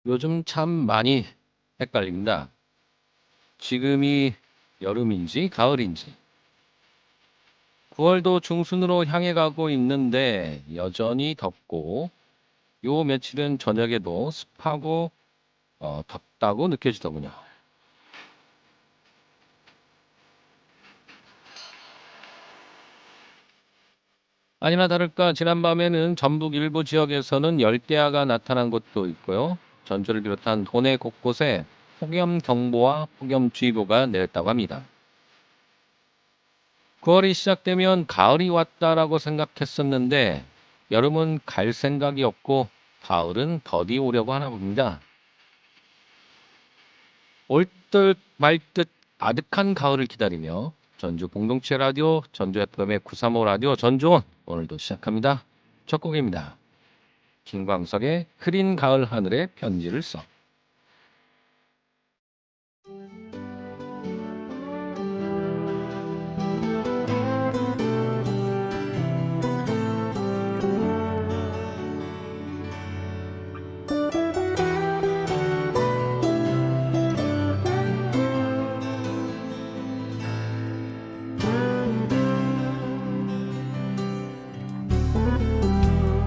요즘 참 많이 헷갈립니다. 지금이 여름인지 가을인지. 9월도 중순으로 향해 가고 있는데 여전히 덥고 요 며칠은 저녁에도 습하고 덥다고 느껴지더군요. 아니나 다를까 지난밤에는 전북 일부 지역에서는 열대야가 나타난 곳도 있고요. 전주를 비롯한 도내 곳곳에 폭염경보와 폭염주의보가 내렸다고 합니다. 9월이 시작되면 가을이 왔다라고 생각했었는데 여름은 갈 생각이 없고 가을은 더디 오려고 하나 봅니다. 올 듯 말 듯 아득한 가을을 기다리며 전주 공동체 라디오 전주 FM의 935 라디오 전주온 오늘도 시작합니다. 첫 곡입니다. 김광석의 흐린 가을 하늘에 편지를 써.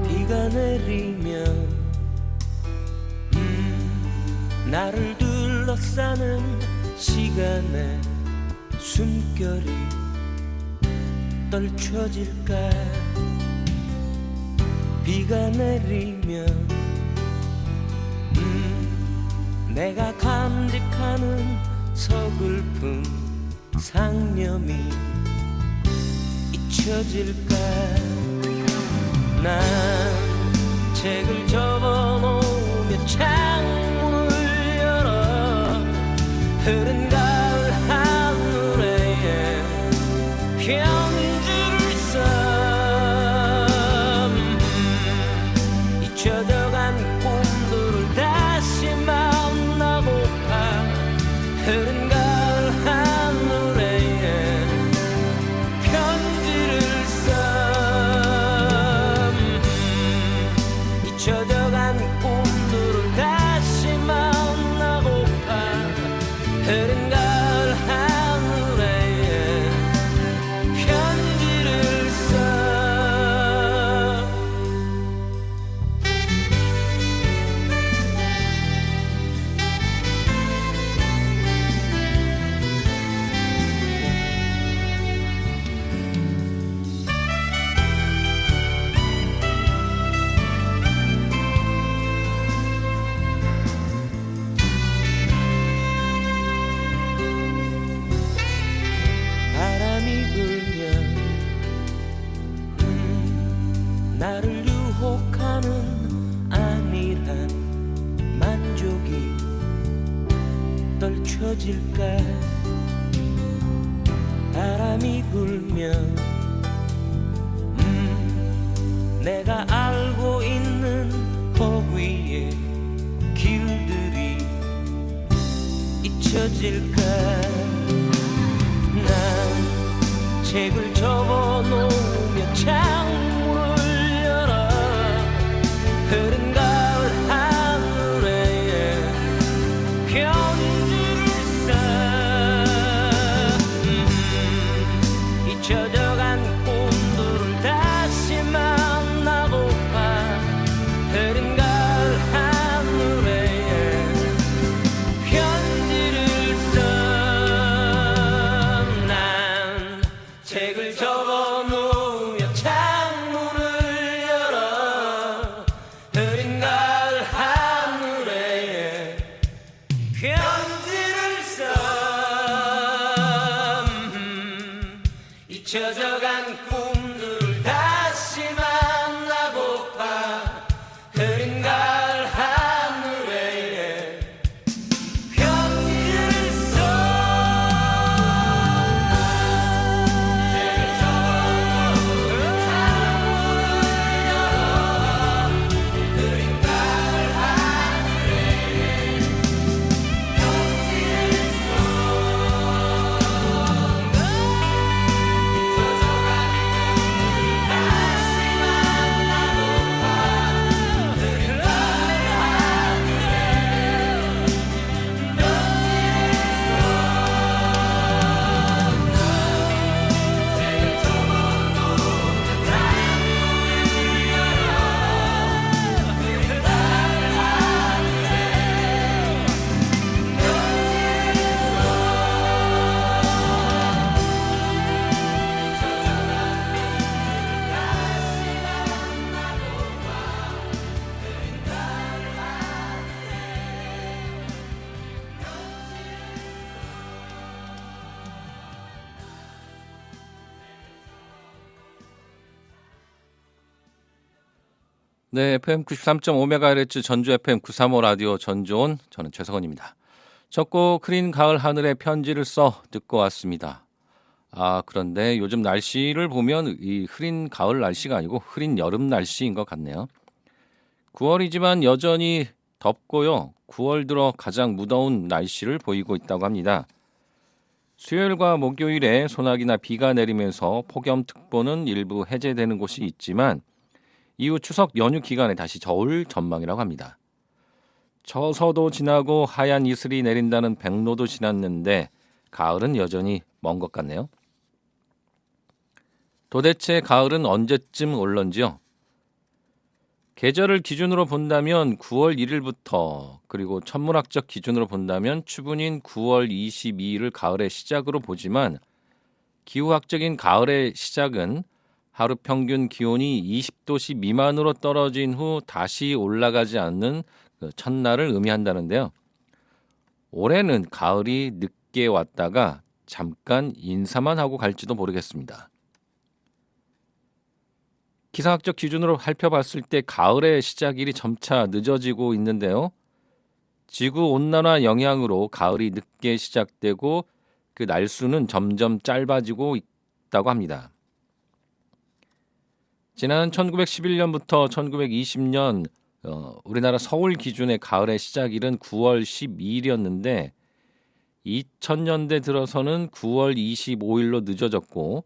비가 내리면 나를 둘러싸는 시간에 숨결이 떨쳐질까. 비가 내리면 내가 감직하는 서글픈 상념이 잊혀질까. 난 책을 접어놓으며 창문을 열어 흐른 가을 하늘에 편지를 써. 잊혀져간 꿈들을 다시 만나고파. 흐른 가을 하늘에 편지를 써. 잊혀져간 꿈들을 다시 만나고파. 흐른 가을 하늘에 편지를 써. 바람이 불면 나를 유혹하는 안일한 만족이 떨쳐질까. 바람이 불면 내가 알고 있는 허위의 길들이 잊혀질까. 난 책을 접어놓으며 창문을 열어 흐른 가을 하늘에 편지를 써. 잊혀져간 꿈들을 다시 만나고파. 흐른 가을 하늘에 편지를 써. 난 책을 접어놓으며 창문을 열어 흐린 네, FM 93.5MHz 전주 FM 935 라디오 전주온, 저는 최석원입니다. 첫 곡 흐린 가을 하늘에 편지를 써 듣고 왔습니다. 그런데 요즘 날씨를 보면 이 흐린 가을 날씨가 아니고 흐린 여름 날씨인 것 같네요. 9월이지만 여전히 덥고요. 9월 들어 가장 무더운 날씨를 보이고 있다고 합니다. 수요일과 목요일에 소나기나 비가 내리면서 폭염특보는 일부 해제되는 곳이 있지만 이후 추석 연휴 기간에 다시 겨울 전망이라고 합니다. 처서도 지나고 하얀 이슬이 내린다는 백로도 지났는데 가을은 여전히 먼 것 같네요. 도대체 가을은 언제쯤 올런지요? 계절을 기준으로 본다면 9월 1일부터, 그리고 천문학적 기준으로 본다면 추분인 9월 22일을 가을의 시작으로 보지만 기후학적인 가을의 시작은 하루 평균 기온이 20도씨 미만으로 떨어진 후 다시 올라가지 않는 그 첫날을 의미한다는데요. 올해는 가을이 늦게 왔다가 잠깐 인사만 하고 갈지도 모르겠습니다. 기상학적 기준으로 살펴봤을 때 가을의 시작일이 점차 늦어지고 있는데요. 지구온난화 영향으로 가을이 늦게 시작되고 그 날수는 점점 짧아지고 있다고 합니다. 지난 1911년부터 1920년 우리나라 서울 기준의 가을의 시작일은 9월 12일이었는데 2000년대 들어서는 9월 25일로 늦어졌고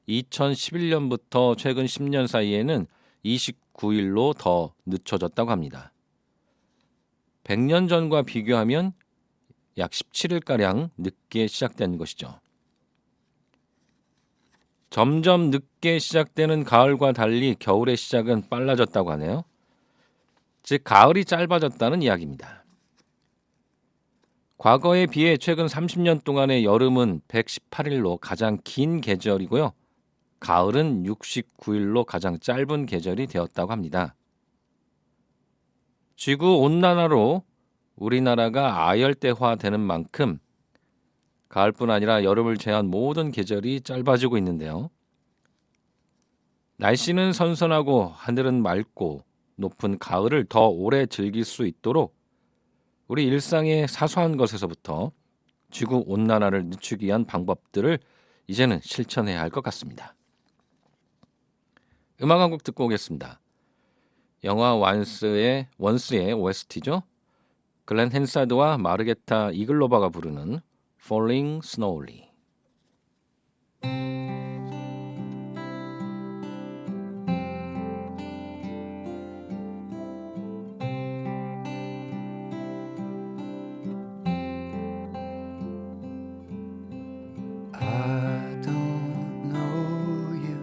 2011년부터 최근 10년 사이에는 29일로 더 늦춰졌다고 합니다. 100년 전과 비교하면 약 17일가량 늦게 시작된 것이죠. 점점 늦게 시작되는 가을과 달리 겨울의 시작은 빨라졌다고 하네요. 즉 가을이 짧아졌다는 이야기입니다. 과거에 비해 최근 30년 동안의 여름은 118일로 가장 긴 계절이고요. 가을은 69일로 가장 짧은 계절이 되었다고 합니다. 지구온난화로 우리나라가 아열대화되는 만큼 가을뿐 아니라 여름을 제한 모든 계절이 짧아지고 있는데요. 날씨는 선선하고 하늘은 맑고 높은 가을을 더 오래 즐길 수 있도록 우리 일상의 사소한 것에서부터 지구온난화를 늦추기 위한 방법들을 이제는 실천해야 할 것 같습니다. 음악 한 곡 듣고 오겠습니다. 영화 원스의 OST죠. 글렌 헨사드와 마르게타 이글로바가 부르는 Falling Slowly. I don't know you,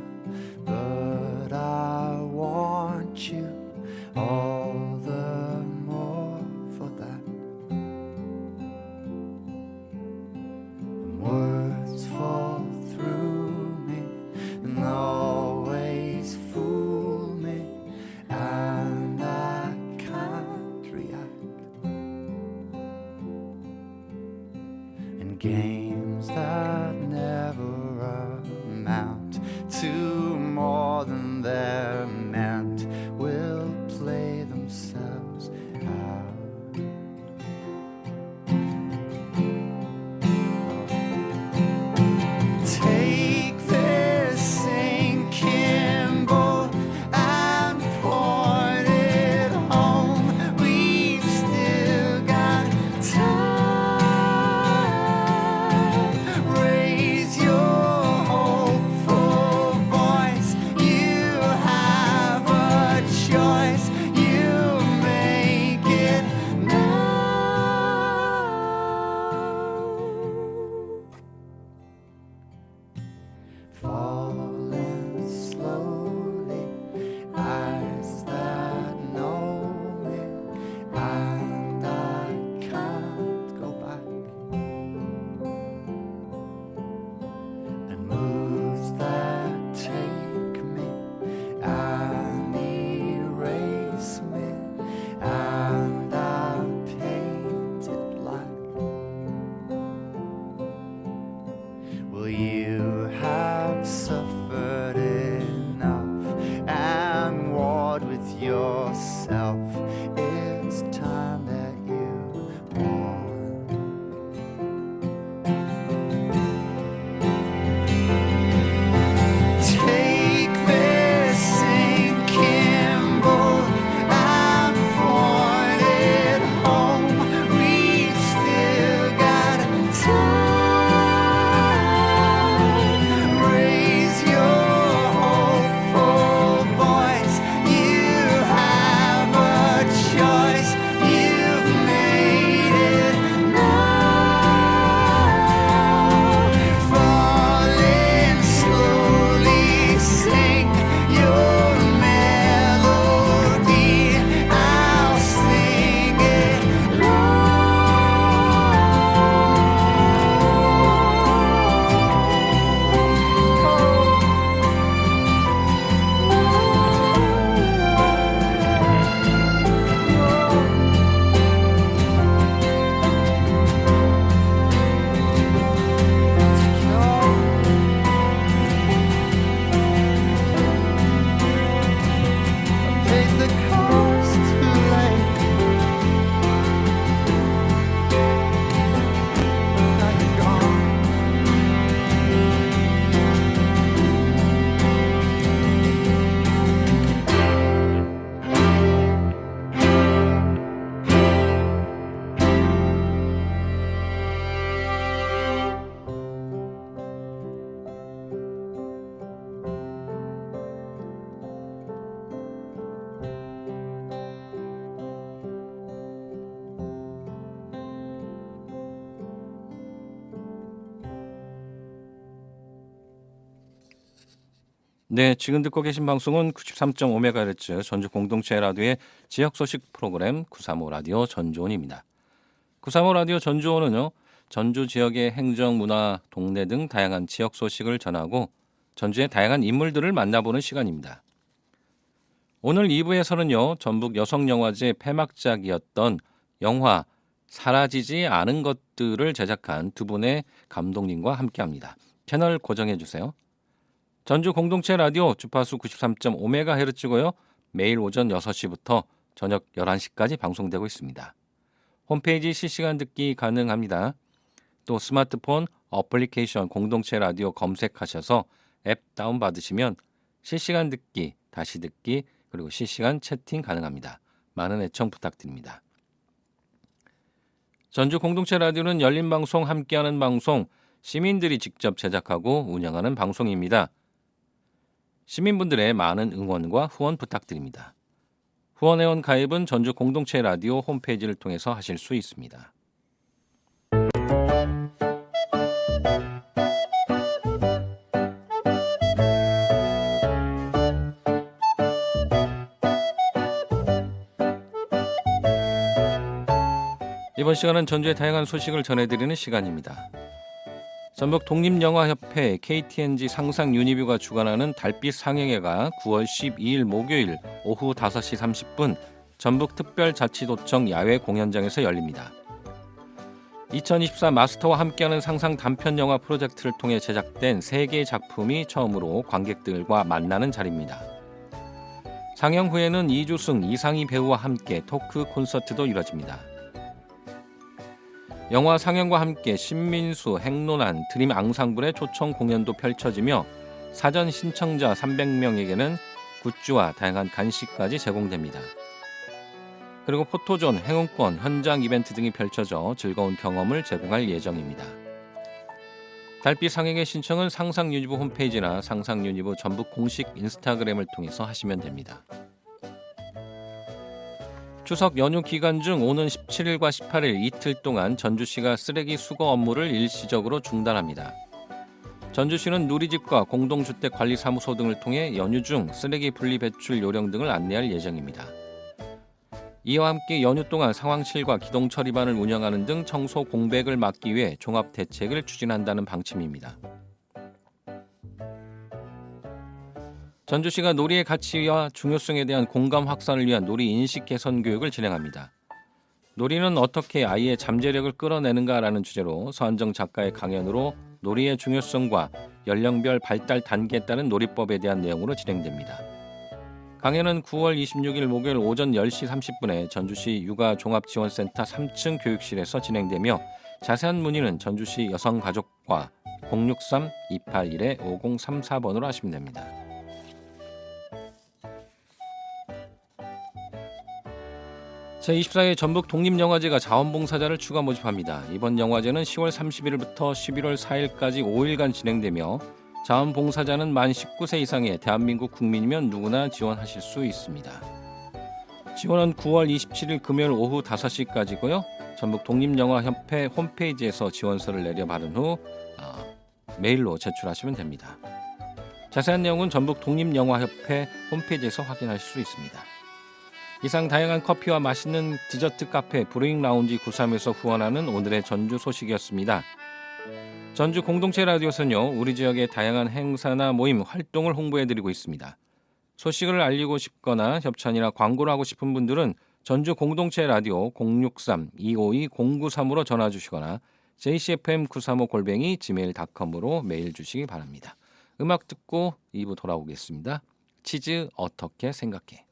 but I want you all the more for that. Words fall through me and always fool me, and I can't react. And games that never amount to more than they're meant will play themselves out. Take this sinking boat and point it home. We've still got time. with yourself. It's time that you want. Take this sinking boat and point it home. We still got time. Raise your hopeful voice. You have a choice. You've made it now. Falling slowly, sing your melody. I'll sing it paid the cost too late. Now you're gone. 네, 지금 듣고 계신 방송은 93.5MHz 전주 공동체 라디오의 지역 소식 프로그램 935 라디오 전주원입니다. 935 라디오 전주원은요, 전주 지역의 행정, 문화, 동네 등 다양한 지역 소식을 전하고 전주의 다양한 인물들을 만나보는 시간입니다. 오늘 2부에서는요, 전북 여성영화제 폐막작이었던 영화 사라지지 않은 것들을 제작한 두 분의 감독님과 함께합니다. 채널 고정해 주세요. 전주 공동체 라디오 주파수 93.5MHz고요. 매일 오전 6시부터 저녁 11시까지 방송되고 있습니다. 홈페이지 실시간 듣기 가능합니다. 또 스마트폰 어플리케이션 공동체 라디오 검색하셔서 앱 다운받으시면 실시간 듣기, 다시 듣기, 그리고 실시간 채팅 가능합니다. 많은 애청 부탁드립니다. 전주 공동체 라디오는 열린 방송, 함께하는 방송, 시민들이 직접 제작하고 운영하는 방송입니다. 시민분들의 많은 응원과 후원 부탁드립니다. 후원회원 가입은 전주 공동체 라디오 홈페이지를 통해서 하실 수 있습니다. 이번 시간은 전주의 다양한 소식을 전해드리는 시간입니다. 전북 독립영화협회 KTNG 상상유니뷰가 주관하는 달빛 상영회가 9월 12일 목요일 오후 5시 30분 전북특별자치도청 야외 공연장에서 열립니다. 2024 마스터와 함께하는 상상 단편영화 프로젝트를 통해 제작된 3개의 작품이 처음으로 관객들과 만나는 자리입니다. 상영 후에는 이주승, 이상희 배우와 함께 토크 콘서트도 이뤄집니다. 영화 상영과 함께 신민수, 행론안, 드림 앙상블의 초청 공연도 펼쳐지며 사전 신청자 300명에게는 굿즈와 다양한 간식까지 제공됩니다. 그리고 포토존, 행운권, 현장 이벤트 등이 펼쳐져 즐거운 경험을 제공할 예정입니다. 달빛 상영의 신청은 상상유니브 홈페이지나 상상유니브 전북 공식 인스타그램을 통해서 하시면 됩니다. 추석 연휴 기간 중 오는 17일과 18일 이틀 동안 전주시가 쓰레기 수거 업무를 일시적으로 중단합니다. 전주시는 누리집과 공동주택관리사무소 등을 통해 연휴 중 쓰레기 분리 배출 요령 등을 안내할 예정입니다. 이와 함께 연휴 동안 상황실과 기동처 리반을 운영하는 등 청소 공백을 막기 위해 종합 대책을 추진한다는 방침입니다. 전주시가 놀이의 가치와 중요성에 대한 공감 확산을 위한 놀이 인식 개선 교육을 진행합니다. 놀이는 어떻게 아이의 잠재력을 끌어내는가라는 주제로 서한정 작가의 강연으로 놀이의 중요성과 연령별 발달 단계에 따른 놀이법에 대한 내용으로 진행됩니다. 강연은 9월 26일 목요일 오전 10시 30분에 전주시 육아종합지원센터 3층 교육실에서 진행되며 자세한 문의는 전주시 여성가족과 063-281-5034번으로 하시면 됩니다. 제24회 전북 독립영화제가 자원봉사자를 추가 모집합니다. 이번 영화제는 10월 30일부터 11월 4일까지 5일간 진행되며 자원봉사자는 만 19세 이상의 대한민국 국민이면 누구나 지원하실 수 있습니다. 지원은 9월 27일 금요일 오후 5시까지고요. 전북 독립영화협회 홈페이지에서 지원서를 내려받은 후 메일로 제출하시면 됩니다. 자세한 내용은 전북 독립영화협회 홈페이지에서 확인하실 수 있습니다. 이상 다양한 커피와 맛있는 디저트 카페 브루잉 라운지 93에서 후원하는 오늘의 전주 소식이었습니다. 전주 공동체 라디오에서는요, 우리 지역의 다양한 행사나 모임, 활동을 홍보해드리고 있습니다. 소식을 알리고 싶거나 협찬이나 광고를 하고 싶은 분들은 전주 공동체 라디오 063-252-0935로 전화 주시거나 jcfm935@gmail.com으로 메일 주시기 바랍니다. 음악 듣고 2부 돌아오겠습니다. 치즈 어떻게 생각해?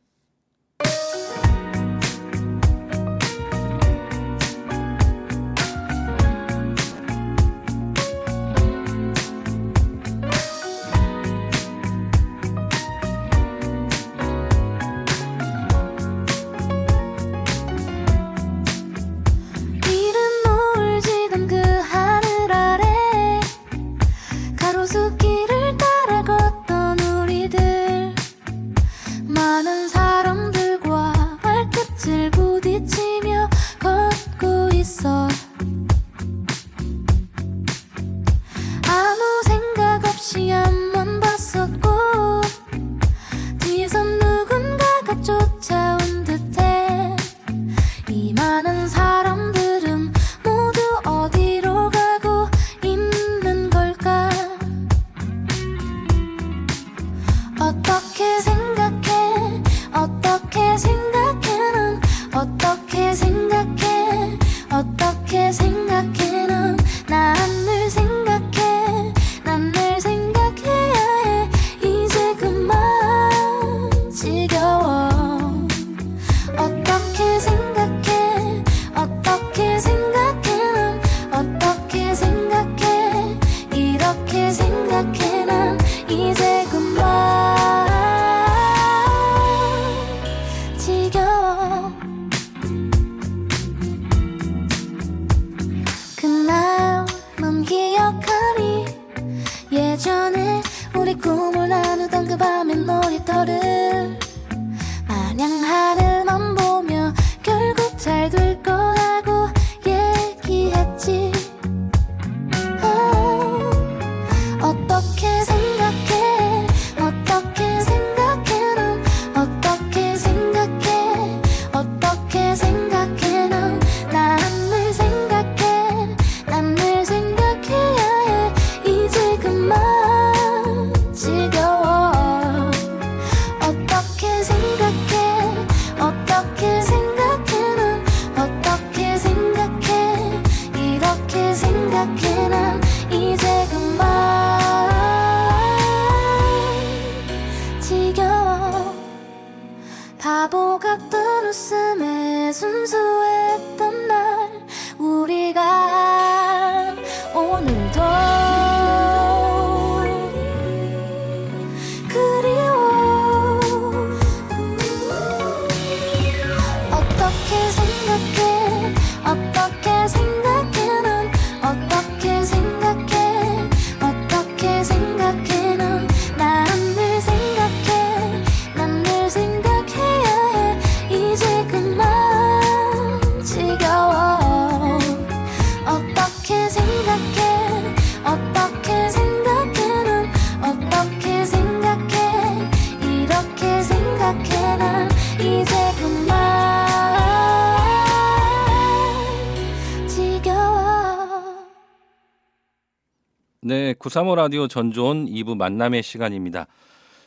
네, 935 라디오 전주온 2부 만남의 시간입니다.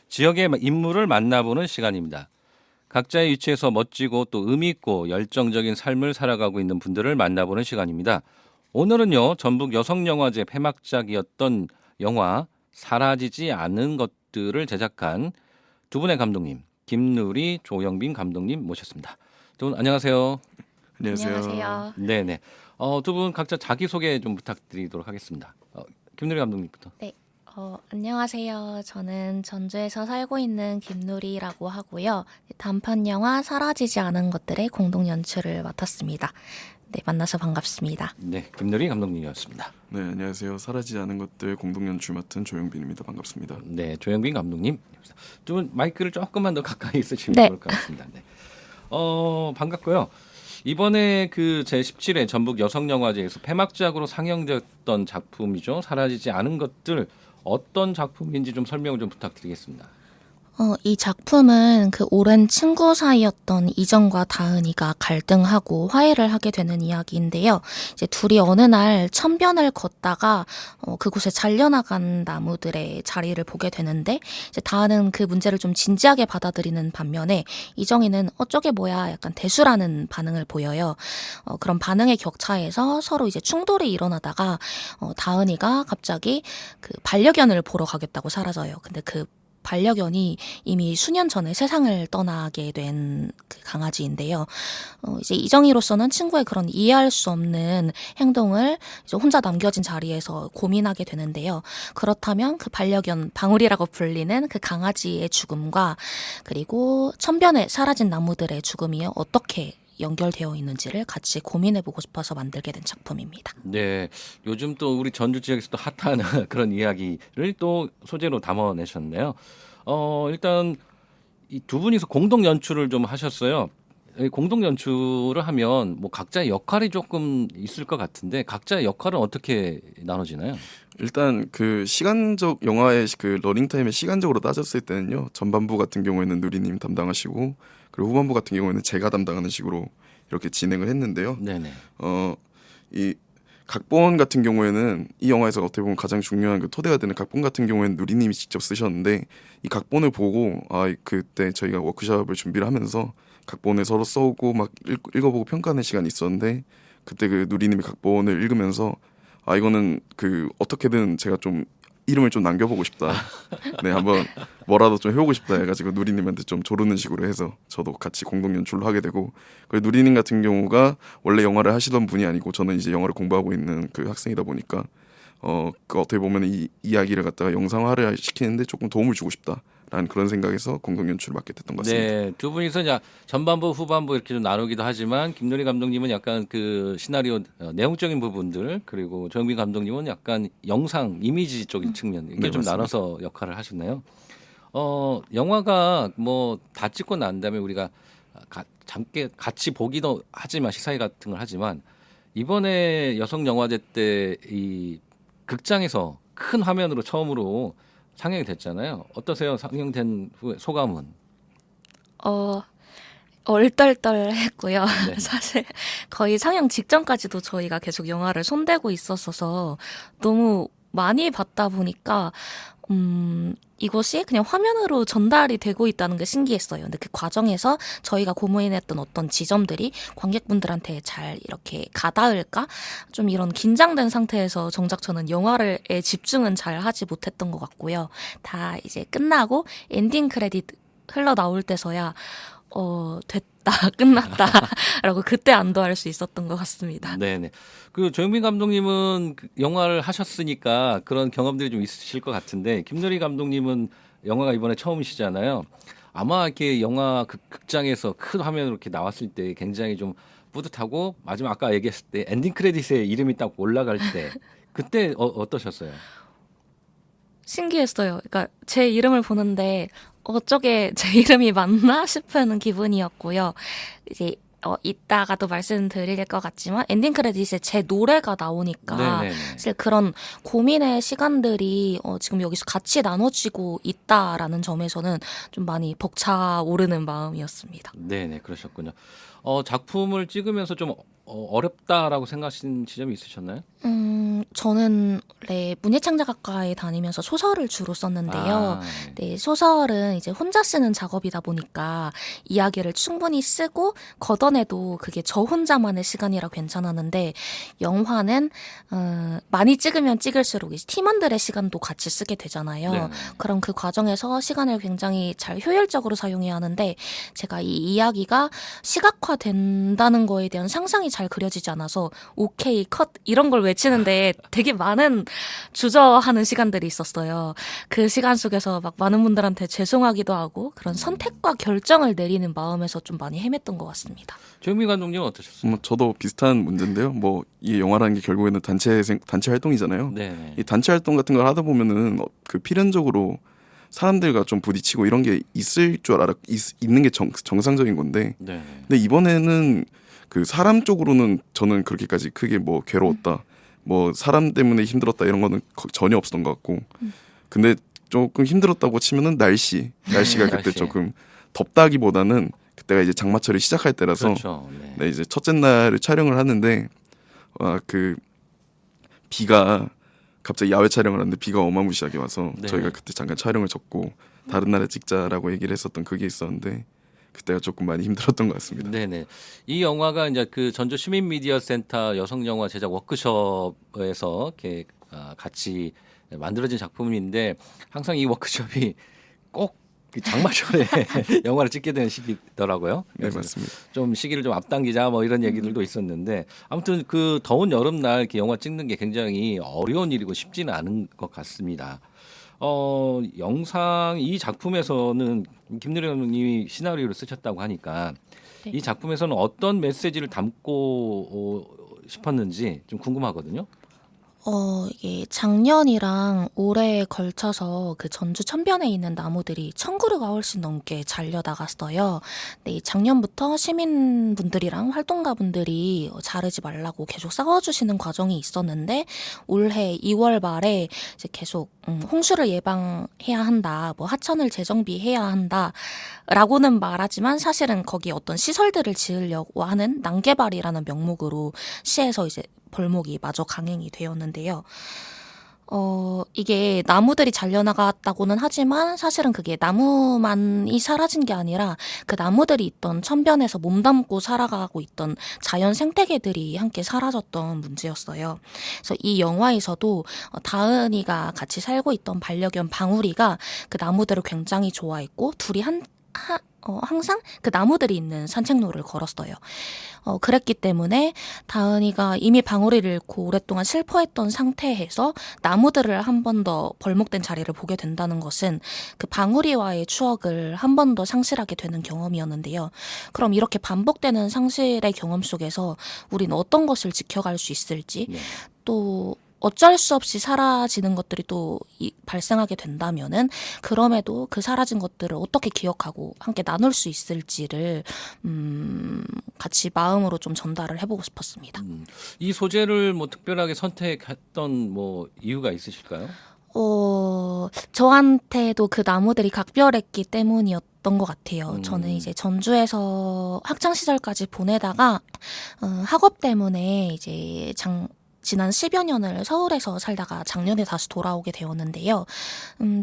지역의 인물을 만나보는 시간입니다. 각자의 위치에서 멋지고 또 의미 있고 열정적인 삶을 살아가고 있는 분들을 만나보는 시간입니다. 오늘은요, 전북 여성영화제 폐막작이었던 영화 사라지지 않은 것들을 제작한 두 분의 감독님, 김누리, 조영빈 감독님 모셨습니다. 두 분 안녕하세요. 안녕하세요. 네네. 두 분 각자 자기 소개 좀 부탁드리도록 하겠습니다. 김누리 감독님부터. 네. 안녕하세요. 저는 전주에서 살고 있는 김누리라고 하고요. 단편 영화 사라지지 않은 것들의 공동 연출을 맡았습니다. 네, 만나서 반갑습니다. 네, 김누리 감독님이었습니다. 네, 안녕하세요. 사라지지 않은 것들 공동 연출 맡은 조영빈입니다. 반갑습니다. 네, 조영빈 감독님. 두 분 마이크를 조금만 더 가까이 쓰시면 네. 좋을 것 같습니다. 네. 반갑고요. 이번에 그 제17회 전북 여성영화제에서 폐막작으로 상영됐던 작품이죠. 사라지지 않은 것들 어떤 작품인지 좀 설명 좀 부탁드리겠습니다. 이 작품은 그 오랜 친구 사이였던 이정과 다은이가 갈등하고 화해를 하게 되는 이야기인데요. 이제 둘이 어느 날 천변을 걷다가 그곳에 잘려나간 나무들의 자리를 보게 되는데 이제 다은은 그 문제를 좀 진지하게 받아들이는 반면에 이정이는 저게 뭐야 약간 대수라는 반응을 보여요. 그런 반응의 격차에서 서로 이제 충돌이 일어나다가 다은이가 갑자기 그 반려견을 보러 가겠다고 사라져요. 근데 그 반려견이 이미 수년 전에 세상을 떠나게 된 그 강아지인데요. 이제 이정희로서는 친구의 그런 이해할 수 없는 행동을 이제 혼자 남겨진 자리에서 고민하게 되는데요. 그렇다면 그 반려견 방울이라고 불리는 그 강아지의 죽음과 그리고 천변에 사라진 나무들의 죽음이 어떻게 연결되어 있는지를 같이 고민해보고 싶어서 만들게 된 작품입니다. 네, 요즘 또 우리 전주 지역에서 또 핫한 그런 이야기를 또 소재로 담아내셨네요. 일단 이 두 분이서 공동 연출을 좀 하셨어요. 이 공동 연출을 하면 뭐 각자의 역할이 조금 있을 것 같은데 각자의 역할은 어떻게 나눠지나요? 일단 그 시간적 영화의 그 러닝 타임의 시간적으로 따졌을 때는요. 전반부 같은 경우에는 누리님 담당하시고 그리고 후반부 같은 경우에는 제가 담당하는 식으로 이렇게 진행을 했는데요. 네네. 이 각본 같은 경우에는 이 영화에서 어떻게 보면 가장 중요한 그 토대가 되는 각본 같은 경우에는 누리님이 직접 쓰셨는데 이 각본을 보고 그때 저희가 워크숍을 준비를 하면서 각본을 서로 써오고 막 읽어보고 평가하는 시간이 있었는데 그때 그 누리님이 각본을 읽으면서 이거는 그 어떻게든 제가 좀 이름을 좀 남겨보고 싶다. 네, 한번 뭐라도 좀 해보고 싶다 해가지고 누리님한테 좀 조르는 식으로 해서 저도 같이 공동 연출로 하게 되고 그리고 누리님 같은 경우가 원래 영화를 하시던 분이 아니고 저는 이제 영화를 공부하고 있는 그 학생이다 보니까 그 어떻게 보면 이 이야기를 갖다가 영상화를 시키는데 조금 도움을 주고 싶다라는 그런 생각에서 공동 연출을 맡게 됐던 것 같습니다. 네, 두 분이서 이제 전반부, 후반부 이렇게 좀 나누기도 하지만 김누리 감독님은 약간 그 시나리오 내용적인 부분들 그리고 조영빈 감독님은 약간 영상 이미지 쪽인 측면 이게 네, 좀 맞습니다. 나눠서 역할을 하셨나요? 영화가 뭐 다 찍고 난 다음에 우리가 잠깐 같이 보기도 하지만 시사회 같은 걸 하지만 이번에 여성 영화제 때 이 극장에서 큰 화면으로 처음으로 상영이 됐잖아요. 어떠세요? 상영된 후에 소감은? 얼떨떨했고요. 네. 사실 거의 상영 직전까지도 저희가 계속 영화를 손대고 있었어서 너무 많이 봤다 보니까 이것이 그냥 화면으로 전달이 되고 있다는 게 신기했어요. 근데 그 과정에서 저희가 고민했던 어떤 지점들이 관객분들한테 잘 이렇게 가닿을까? 좀 이런 긴장된 상태에서 정작 저는 영화에 집중은 잘 하지 못했던 것 같고요. 다 이제 끝나고 엔딩 크레딧 흘러 나올 때서야 됐다, 끝났다라고 그때 안도할 수 있었던 것 같습니다. 네네. 그 조영빈 감독님은 그 영화를 하셨으니까 그런 경험들이 좀 있으실 것 같은데 김누리 감독님은 영화가 이번에 처음이시잖아요. 아마 이렇게 영화 극장에서 큰 화면으로 이렇게 나왔을 때 굉장히 좀 뿌듯하고 마지막 아까 얘기했을 때 엔딩 크레딧에 이름이 딱 올라갈 때 그때 어떠셨어요? 신기했어요. 그러니까 제 이름을 보는데 어쩌게 제 이름이 맞나 싶은 기분이었고요. 이제 이따가도 말씀드릴 것 같지만 엔딩 크레딧에 제 노래가 나오니까 네네네. 사실 그런 고민의 시간들이 지금 여기서 같이 나눠지고 있다라는 점에서는 좀 많이 벅차오르는 마음이었습니다. 네네 그러셨군요. 작품을 찍으면서 좀 어렵다라고 생각하신 지점이 있으셨나요? 저는 원래 문예창작학과에 다니면서 소설을 주로 썼는데요. 네, 소설은 이제 혼자 쓰는 작업이다 보니까 이야기를 충분히 쓰고 걷어내도 그게 저 혼자만의 시간이라 괜찮았는데 영화는 많이 찍으면 찍을수록 이제 팀원들의 시간도 같이 쓰게 되잖아요. 네. 그럼 그 과정에서 시간을 굉장히 잘 효율적으로 사용해야 하는데 제가 이 이야기가 시각화된다는 거에 대한 상상이 잘 그려지지 않아서 오케이, 컷 이런 걸 외치는데 되게 많은 주저하는 시간들이 있었어요. 그 시간 속에서 막 많은 분들한테 죄송하기도 하고 그런 선택과 결정을 내리는 마음에서 좀 많이 헤맸던 것 같습니다. 조영민 감독님은 어떠셨어요? 저도 비슷한 문제인데요. 뭐 이 영화라는 게 결국에는 단체 활동이잖아요. 네. 이 단체 활동 같은 걸 하다 보면은 그 필연적으로 사람들과 좀 부딪히고 이런 게 있을 줄 있는 게 정상적인 건데 네. 근데 이번에는 그 사람 쪽으로는 저는 그렇게까지 크게 뭐 괴로웠다 뭐 사람 때문에 힘들었다 이런 거는 전혀 없었던 것 같고 근데 조금 힘들었다고 치면은 날씨가 그때 날씨. 조금 덥다기보다는 그때가 이제 장마철이 시작할 때라서 그렇죠. 네. 네, 이제 첫째 날을 촬영을 하는데 그 비가 갑자기 야외 촬영을 하는데 비가 어마무시하게 와서 네. 저희가 그때 잠깐 촬영을 접고 다른 날에 찍자라고 얘기를 했었던 그게 있었는데 그때가 조금 많이 힘들었던 것 같습니다. 네네. 이 영화가 이제 그 전주 시민미디어센터 여성영화 제작 워크숍에서 이렇게 같이 만들어진 작품인데 항상 이 워크숍이 꼭그 장마철에 영화를 찍게 되는 시기더라고요. 네, 그래서 맞습니다. 좀 시기를 좀 앞당기자 뭐 이런 얘기들도 있었는데 아무튼 그 더운 여름날 이렇게 영화 찍는 게 굉장히 어려운 일이고 쉽지는 않은 것 같습니다. 영상 이 작품에서는 김누리 감독님이 시나리오를 쓰셨다고 하니까 네. 이 작품에서는 어떤 메시지를 담고 싶었는지 좀 궁금하거든요. 이게 작년이랑 올해에 걸쳐서 그 전주 천변에 있는 나무들이 1,000그루가 훨씬 넘게 잘려 나갔어요. 네, 작년부터 시민분들이랑 활동가분들이 자르지 말라고 계속 싸워주시는 과정이 있었는데 올해 2월 말에 이제 계속 홍수를 예방해야 한다, 뭐 하천을 재정비해야 한다라고는 말하지만 사실은 거기에 어떤 시설들을 지으려고 하는 난개발이라는 명목으로 시에서 이제 벌목이 마저 강행이 되었는데요. 이게 나무들이 잘려나갔다고는 하지만 사실은 그게 나무만이 사라진 게 아니라 그 나무들이 있던 천변에서 몸담고 살아가고 있던 자연 생태계들이 함께 사라졌던 문제였어요. 그래서 이 영화에서도 다은이가 같이 살고 있던 반려견 방울이가 그 나무들을 굉장히 좋아했고 둘이 항상 그 나무들이 있는 산책로를 걸었어요. 그랬기 때문에 다은이가 이미 방울이를 잃고 오랫동안 슬퍼했던 상태에서 나무들을 한 번 더 벌목된 자리를 보게 된다는 것은 그 방울이와의 추억을 한 번 더 상실하게 되는 경험이었는데요. 그럼 이렇게 반복되는 상실의 경험 속에서 우리는 어떤 것을 지켜갈 수 있을지 네. 또 어쩔 수 없이 사라지는 것들이 또 발생하게 된다면은 그럼에도 그 사라진 것들을 어떻게 기억하고 함께 나눌 수 있을지를 같이 마음으로 좀 전달을 해보고 싶었습니다. 이 소재를 뭐 특별하게 선택했던 뭐 이유가 있으실까요? 저한테도 그 나무들이 각별했기 때문이었던 것 같아요. 저는 음. 이제 전주에서 학창 시절까지 보내다가 학업 때문에 이제 지난 10여 년을 서울에서 살다가 작년에 다시 돌아오게 되었는데요.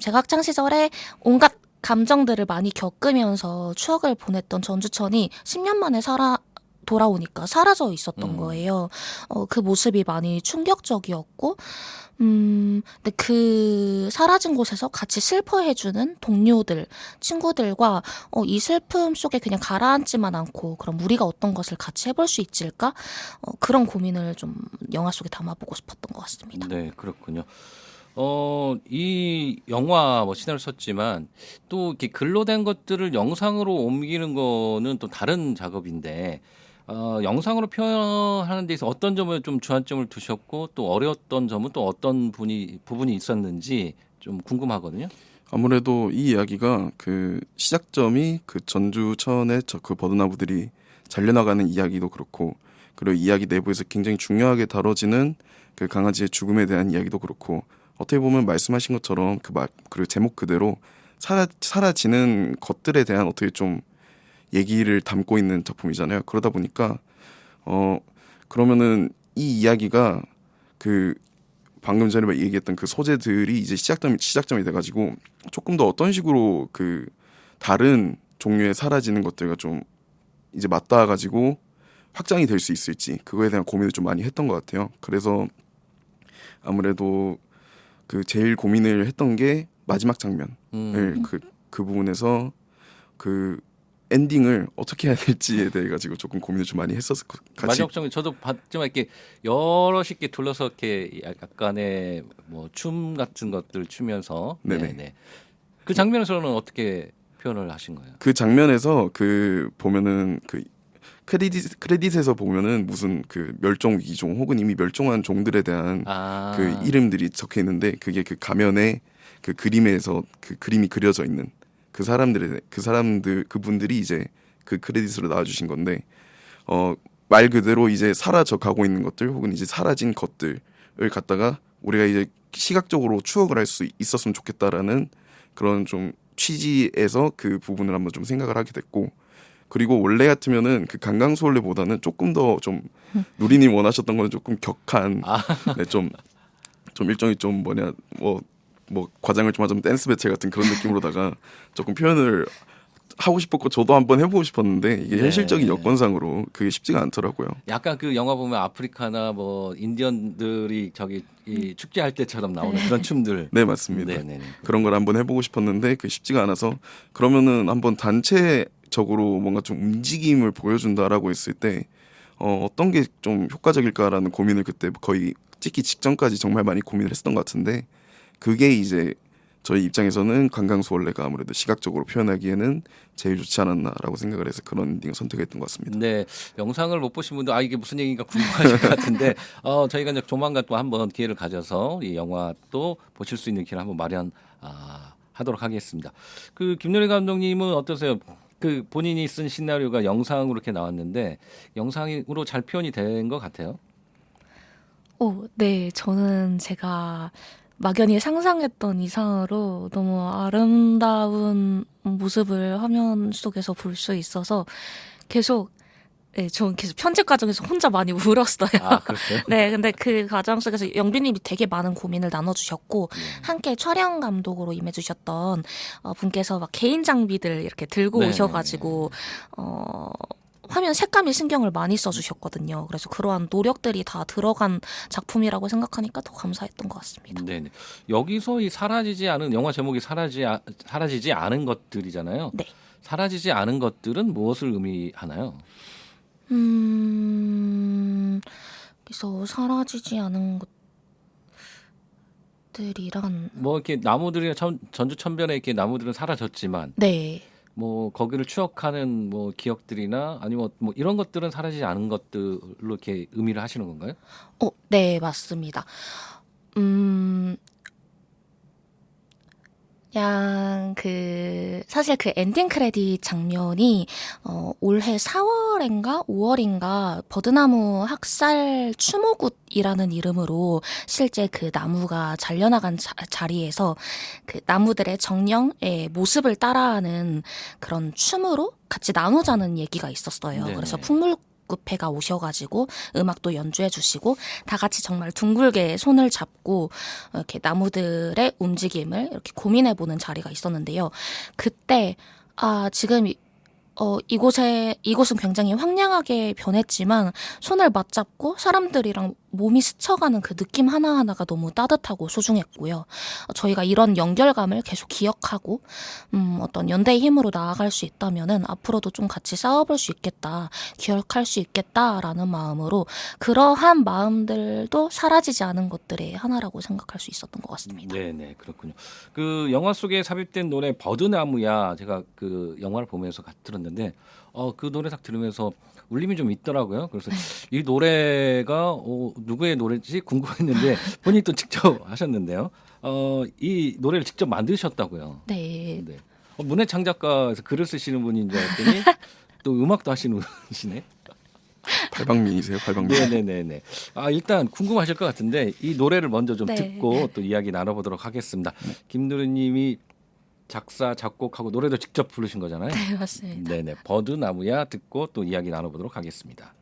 제가 학창 시절에 온갖 감정들을 많이 겪으면서 추억을 보냈던 전주천이 10년 만에 돌아오니까 사라져 있었던 거예요. 그 모습이 많이 충격적이었고, 근데 그 사라진 곳에서 같이 슬퍼해주는 동료들, 친구들과 이 슬픔 속에 그냥 가라앉지만 않고 그럼 우리가 어떤 것을 같이 해볼 수 있을까? 그런 고민을 좀 영화 속에 담아보고 싶었던 것 같습니다. 네, 그렇군요. 이 영화 뭐 시나리오 썼지만 또 이렇게 글로 된 것들을 영상으로 옮기는 거는 또 다른 작업인데 영상으로 표현하는 데서 어떤 점을 좀 주안점을 두셨고 또 어려웠던 점은 또 어떤 부분이 있었는지 좀 궁금하거든요. 아무래도 이 이야기가 그 시작점이 그 전주천의 그 버드나무들이 잘려나가는 이야기도 그렇고 그리고 이야기 내부에서 굉장히 중요하게 다뤄지는 그 강아지의 죽음에 대한 이야기도 그렇고 어떻게 보면 말씀하신 것처럼 그리고 제목 그대로 사라지는 것들에 대한 어떻게 좀 얘기를 담고 있는 작품이잖아요. 그러다 보니까 그러면은 이 이야기가 그 방금 전에 얘기했던 그 소재들이 이제 시작점이 돼가지고 조금 더 어떤 식으로 그 다른 종류의 사라지는 것들과 좀 이제 맞닿아가지고 확장이 될 수 있을지 그거에 대한 고민을 좀 많이 했던 것 같아요. 그래서 아무래도 그 제일 고민을 했던 게 마지막 장면을 그 부분에서 그 엔딩을 어떻게 해야 될지에 대해 가지고 조금 고민을 좀 많이 했었을 것 같이. 마지막 장면 저도 봤지만 이렇게 여럿이 이렇게 둘러서 이렇게 약간의 뭐 춤 같은 것들 추면서 네네. 네네. 그 장면에서는 어떻게 표현을 하신 거예요? 그 장면에서 그 보면은 그 크레딧에서 보면은 무슨 그 멸종 위기종 혹은 이미 멸종한 종들에 대한 아, 그 이름들이 적혀 있는데 그게 그 가면에 그 그림에서 그 그림이 그려져 있는 그 사람들 그분들이 이제 그 크레딧으로 나와주신 건데 말 그대로 이제 사라져 가고 있는 것들 혹은 이제 사라진 것들을 갖다가 우리가 이제 시각적으로 추억을 할 수 있었으면 좋겠다라는 그런 좀 취지에서 그 부분을 한번 좀 생각을 하게 됐고, 그리고 원래 같으면은 그 강강수월래보다는 조금 더 좀 누리님 원하셨던 거는 조금 격한 네, 좀 일종의 좀 뭐냐 뭐 과장을 좀 하자면 댄스 배틀 같은 그런 느낌으로다가 조금 표현을 하고 싶었고 저도 한번 해보고 싶었는데 이게 네. 현실적인 여건상으로 그게 쉽지가 않더라고요. 약간 그 영화 보면 아프리카나 뭐 인디언들이 저기 이 축제할 때처럼 나오는 그런 춤들. 네 맞습니다. 네네네. 그런 걸 한번 해보고 싶었는데 그게 쉽지가 않아서 그러면은 한번 단체적으로 뭔가 좀 움직임을 보여준다라고 했을 때 어떤 게 좀 효과적일까라는 고민을 그때 거의 찍기 직전까지 정말 많이 고민을 했었던 것 같은데 그게 이제 저희 입장에서는 강강수월래가 아무래도 시각적으로 표현하기에는 제일 좋지 않았나라고 생각을 해서 그런 엔딩을 선택했던 것 같습니다. 네, 영상을 못 보신 분들 이게 무슨 얘기인가 궁금하실 것 같은데 저희가 이제 조만간 또 한번 기회를 가져서 이 영화 또 보실 수 있는 기회를 한번 하도록 하겠습니다. 그 김노래 감독님은 어떠세요? 그 본인이 쓴 시나리오가 영상으로 이렇게 나왔는데 영상으로 잘 표현이 된 것 같아요. 네, 저는 제가 막연히 상상했던 이상으로 너무 아름다운 모습을 화면 속에서 볼 수 있어서 저는 계속 편집 과정에서 혼자 많이 울었어요. 그렇어요? 네, 근데 그 과정 속에서 영빈님이 되게 많은 고민을 나눠주셨고, 함께 촬영 감독으로 임해주셨던 분께서 막 개인 장비들 이렇게 들고 네네네. 오셔가지고, 화면 색감에 신경을 많이 써주셨거든요. 그래서 그러한 노력들이 다 들어간 작품이라고 생각하니까 더 감사했던 것 같습니다. 네네. 여기서 이 사라지지 않은 영화 제목이 사라지지 않은 것들이잖아요. 네. 사라지지 않은 것들은 무엇을 의미하나요? 그래서 사라지지 않은 것들이란, 뭐 이렇게 나무들이 전주 천변에 이렇게 나무들은 사라졌지만 네. 뭐 거기를 추억하는 뭐 기억들이나 아니면 뭐 이런 것들은 사라지지 않은 것들로 이렇게 의미를 하시는 건가요? 네, 맞습니다. 그냥 사실 그 엔딩 크레딧 장면이 올해 4월인가 5월인가 버드나무 학살 추모굿이라는 이름으로 실제 그 나무가 잘려나간 자리에서 그 나무들의 정령의 모습을 따라하는 그런 춤으로 같이 나누자는 얘기가 있었어요. 네네. 그래서 풍물구패가 오셔가지고 음악도 연주해 주시고 다 같이 정말 둥글게 손을 잡고 이렇게 나무들의 움직임을 이렇게 고민해보는 자리가 있었는데요. 그때 지금 이곳은 굉장히 황량하게 변했지만 손을 맞잡고 사람들이랑 몸이 스쳐가는 그 느낌 하나하나가 너무 따뜻하고 소중했고요. 저희가 이런 연결감을 계속 기억하고 어떤 연대의 힘으로 나아갈 수 있다면은 앞으로도 좀 같이 싸워볼 수 있겠다, 기억할 수 있겠다라는 마음으로 그러한 마음들도 사라지지 않은 것들의 하나라고 생각할 수 있었던 것 같습니다. 네네, 그렇군요. 그 영화 속에 삽입된 노래 버드나무야 제가 그 영화를 보면서 들었는데 그 노래 딱 들으면서 울림이 좀 있더라고요. 그래서 이 노래가 누구의 노래인지 궁금했는데 본인이 또 직접 하셨는데요. 이 노래를 직접 만드셨다고요. 네. 네. 문해창 작가에서 글을 쓰시는 분인 줄 알았더니 또 음악도 하시는 분이시네. 팔방미이세요, 팔방미. 네네네네. 일단 궁금하실 것 같은데 이 노래를 먼저 좀 네. 듣고 또 이야기 나눠보도록 하겠습니다. 김누리님이 작사, 작곡하고 노래도 직접 부르신 거잖아요. 네, 맞습니다. 네네. 버드나무야 듣고 또 이야기 나눠보도록 하겠습니다.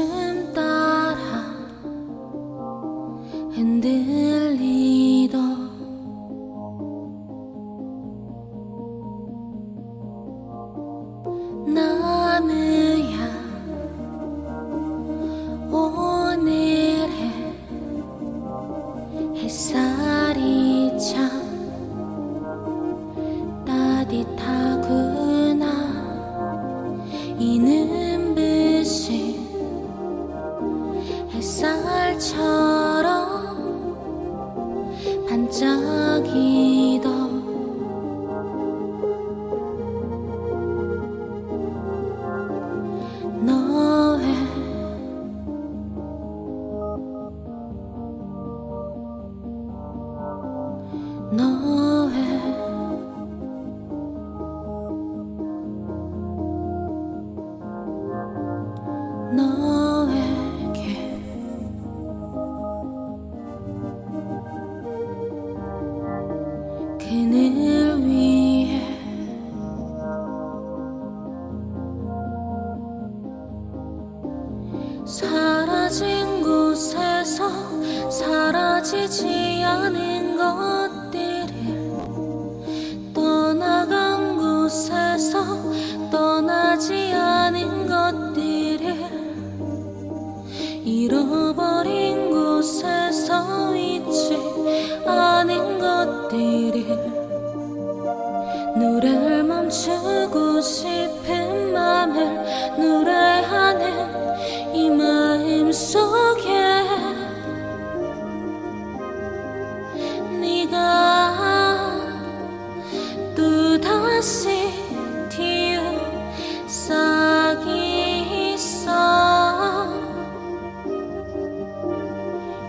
웃음 따라 흔들리던 나무야 오늘의 햇살이 참 따뜻하구나 이 눈부신 햇살처럼 반짝이던 너의 너의 너에게 그늘 위에 사라진 곳에서 사라지지 않은 것들을 떠나간 곳에서 떠나지 않은 것들을 잃어버린 곳에서 잊지 않은 것들을 노래를 멈추고 싶은 맘을 노래하는 이 마음 속에 네가 또다시 튀운 싹이 있어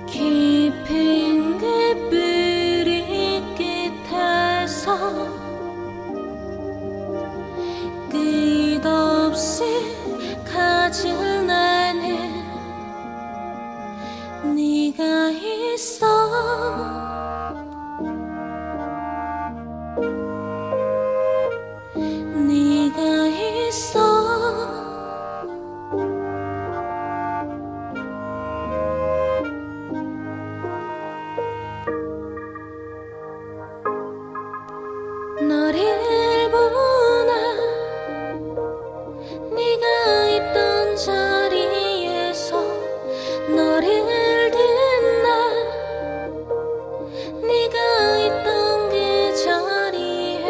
깊은 그 뿌리 끝에서 끝없이 가질 나는 네가 있어 네가 있어 너를 보나 네가 있던 자리에서 너를 듣나 네가 있던 그 자리에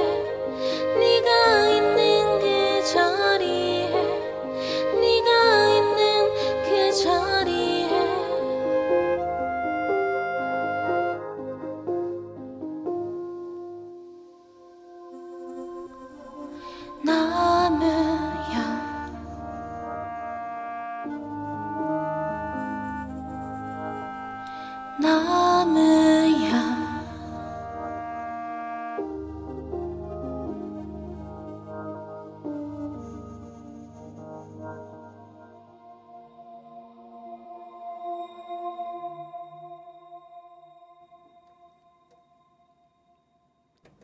네가 있는 그 자리에 네가 있는 그 자리에 나무야 나무야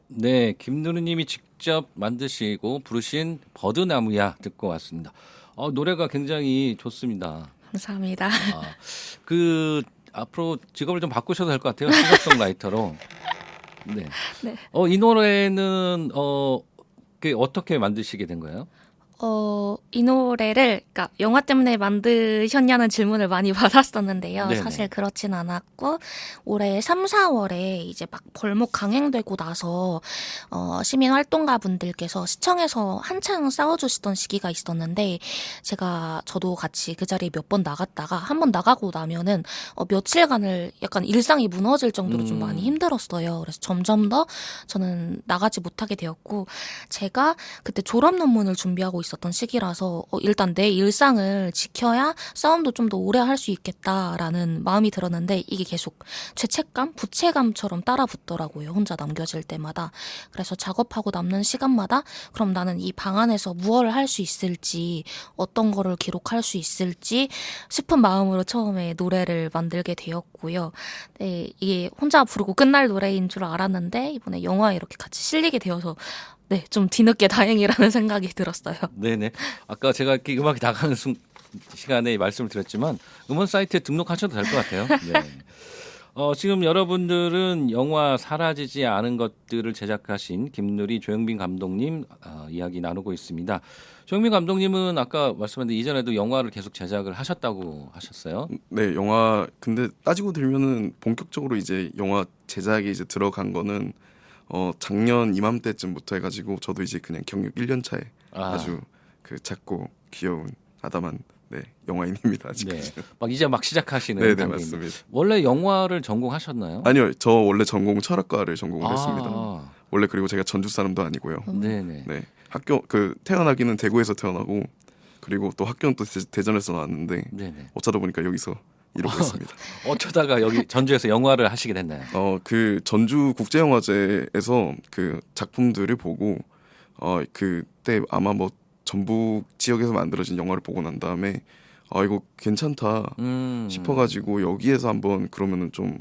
네, 김누르님이 직접 만드시고 부르신 버드나무야 듣고 왔습니다. 노래가 굉장히 좋습니다. 감사합니다. 그 앞으로 직업을 좀 바꾸셔도 될 것 같아요. 싱어송라이터로. 네. 네. 이 노래는 그 어떻게 만드시게 된 거예요? 이 노래를, 그러니까 영화 때문에 만드셨냐는 질문을 많이 받았었는데요. 네네. 사실 그렇진 않았고, 올해 3, 4월에 이제 막 벌목 강행되고 나서, 시민 활동가 분들께서 시청에서 한창 싸워주시던 시기가 있었는데, 저도 같이 그 자리에 몇 번 나갔다가, 한 번 나가고 나면은, 며칠간을 약간 일상이 무너질 정도로 좀 많이 힘들었어요. 그래서 점점 더 저는 나가지 못하게 되었고, 제가 그때 졸업 논문을 준비하고 있었던 시기라서 일단 내 일상을 지켜야 싸움도 좀 더 오래 할 수 있겠다라는 마음이 들었는데 이게 계속 죄책감, 부채감처럼 따라 붙더라고요. 혼자 남겨질 때마다. 그래서 작업하고 남는 시간마다 그럼 나는 이 방 안에서 무엇을 할 수 있을지 어떤 거를 기록할 수 있을지 싶은 마음으로 처음에 노래를 만들게 되었고요. 네, 이게 혼자 부르고 끝날 노래인 줄 알았는데 이번에 영화에 이렇게 같이 실리게 되어서 네, 좀 뒤늦게 다행이라는 생각이 들었어요. 네네. 아까 제가 이렇게 음악이 나가는 시간에 말씀을 드렸지만 음원 사이트에 등록하셔도 될 것 같아요. 네. 지금 여러분들은 영화 사라지지 않은 것들을 제작하신 김누리 조영빈 감독님 이야기 나누고 있습니다. 조영빈 감독님은 아까 말씀하셨는데 이전에도 영화를 계속 제작을 하셨다고 하셨어요. 네, 영화 근데 따지고 들면은 본격적으로 이제 영화 제작에 이제 들어간 거는 작년 이맘때쯤부터 해가지고 저도 이제 그냥 경력 1년 차에 아주 그 작고 귀여운 아담한 네, 영화인입니다. 네. 아직까지. 막 이제 막 시작하시는 네, 네, 단계입니다. 맞습니다. 원래 영화를 전공하셨나요? 아니요, 저 원래 전공 철학과를 전공을 했습니다. 아, 원래 그리고 제가 전주 사람도 아니고요. 네네. 네, 학교 그 태어나기는 대구에서 태어나고 그리고 또 학교는 또 대전에서 나왔는데 네네. 어쩌다 보니까 여기서 이러고 있습니다. 어쩌다가 여기 전주에서 영화를 하시게 됐나요? 그 전주 국제영화제에서 그 작품들을 보고 그때 아마 뭐 전북 지역에서 만들어진 영화를 보고 난 다음에 이거 괜찮다 싶어가지고 여기에서 한번 그러면은 좀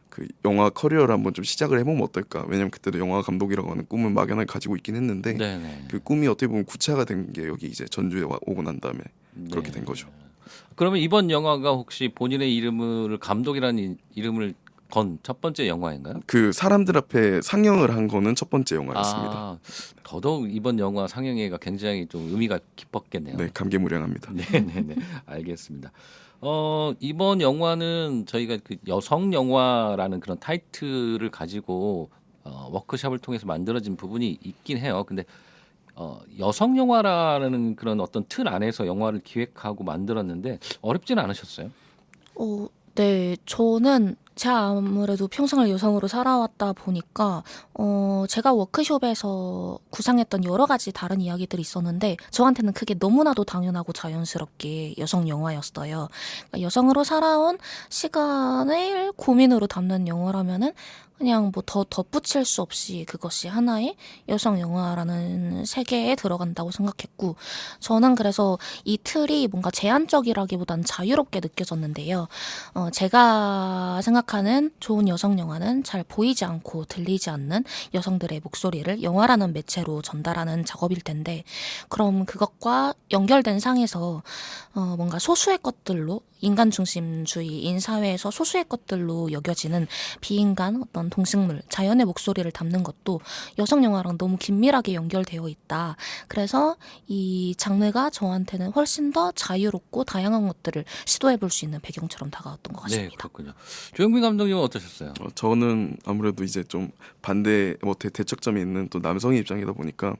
그 영화 커리어를 한번 좀 시작을 해보면 어떨까? 왜냐면 그때도 영화 감독이라고 하는 꿈을 막연하게 가지고 있긴 했는데 네네. 그 꿈이 어떻게 보면 구체화가 된 게 여기 이제 전주에 오고 난 다음에 그렇게 네. 된 거죠. 그러면 이번 영화가 혹시 본인의 이름을 감독이라는 이름을 건 첫 번째 영화인가요? 그 사람들 앞에 상영을 한 거는 첫 번째 영화였습니다. 더더욱 이번 영화 상영회가 굉장히 좀 의미가 깊었겠네요. 네, 감개무량합니다. 네네네. 알겠습니다. 이번 영화는 저희가 그 여성 영화라는 그런 타이틀을 가지고 워크숍을 통해서 만들어진 부분이 있긴 해요. 근데 여성 영화라는 그런 어떤 틀 안에서 영화를 기획하고 만들었는데 어렵지는 않으셨어요? 네, 저는 제가 아무래도 평생을 여성으로 살아왔다 보니까 제가 워크숍에서 구상했던 여러 가지 다른 이야기들이 있었는데 저한테는 그게 너무나도 당연하고 자연스럽게 여성 영화였어요. 그러니까 여성으로 살아온 시간을 고민으로 담는 영화라면은 그냥 뭐 더 덧붙일 수 없이 그것이 하나의 여성 영화라는 세계에 들어간다고 생각했고 저는 그래서 이 틀이 뭔가 제한적이라기보단 자유롭게 느껴졌는데요. 제가 생각하는 좋은 여성 영화는 잘 보이지 않고 들리지 않는 여성들의 목소리를 영화라는 매체로 전달하는 작업일 텐데 그럼 그것과 연결된 상에서 뭔가 소수의 것들로 인간 중심주의인 사회에서 소수의 것들로 여겨지는 비인간 어떤 동식물, 자연의 목소리를 담는 것도 여성 영화랑 너무 긴밀하게 연결되어 있다. 그래서 이 장르가 저한테는 훨씬 더 자유롭고 다양한 것들을 시도해 볼 수 있는 배경처럼 다가왔던 것 같습니다. 네, 그렇군요. 조영빈 감독님은 어떠셨어요? 저는 아무래도 이제 좀 반대 대척점에 있는 또 남성의 입장이다 보니까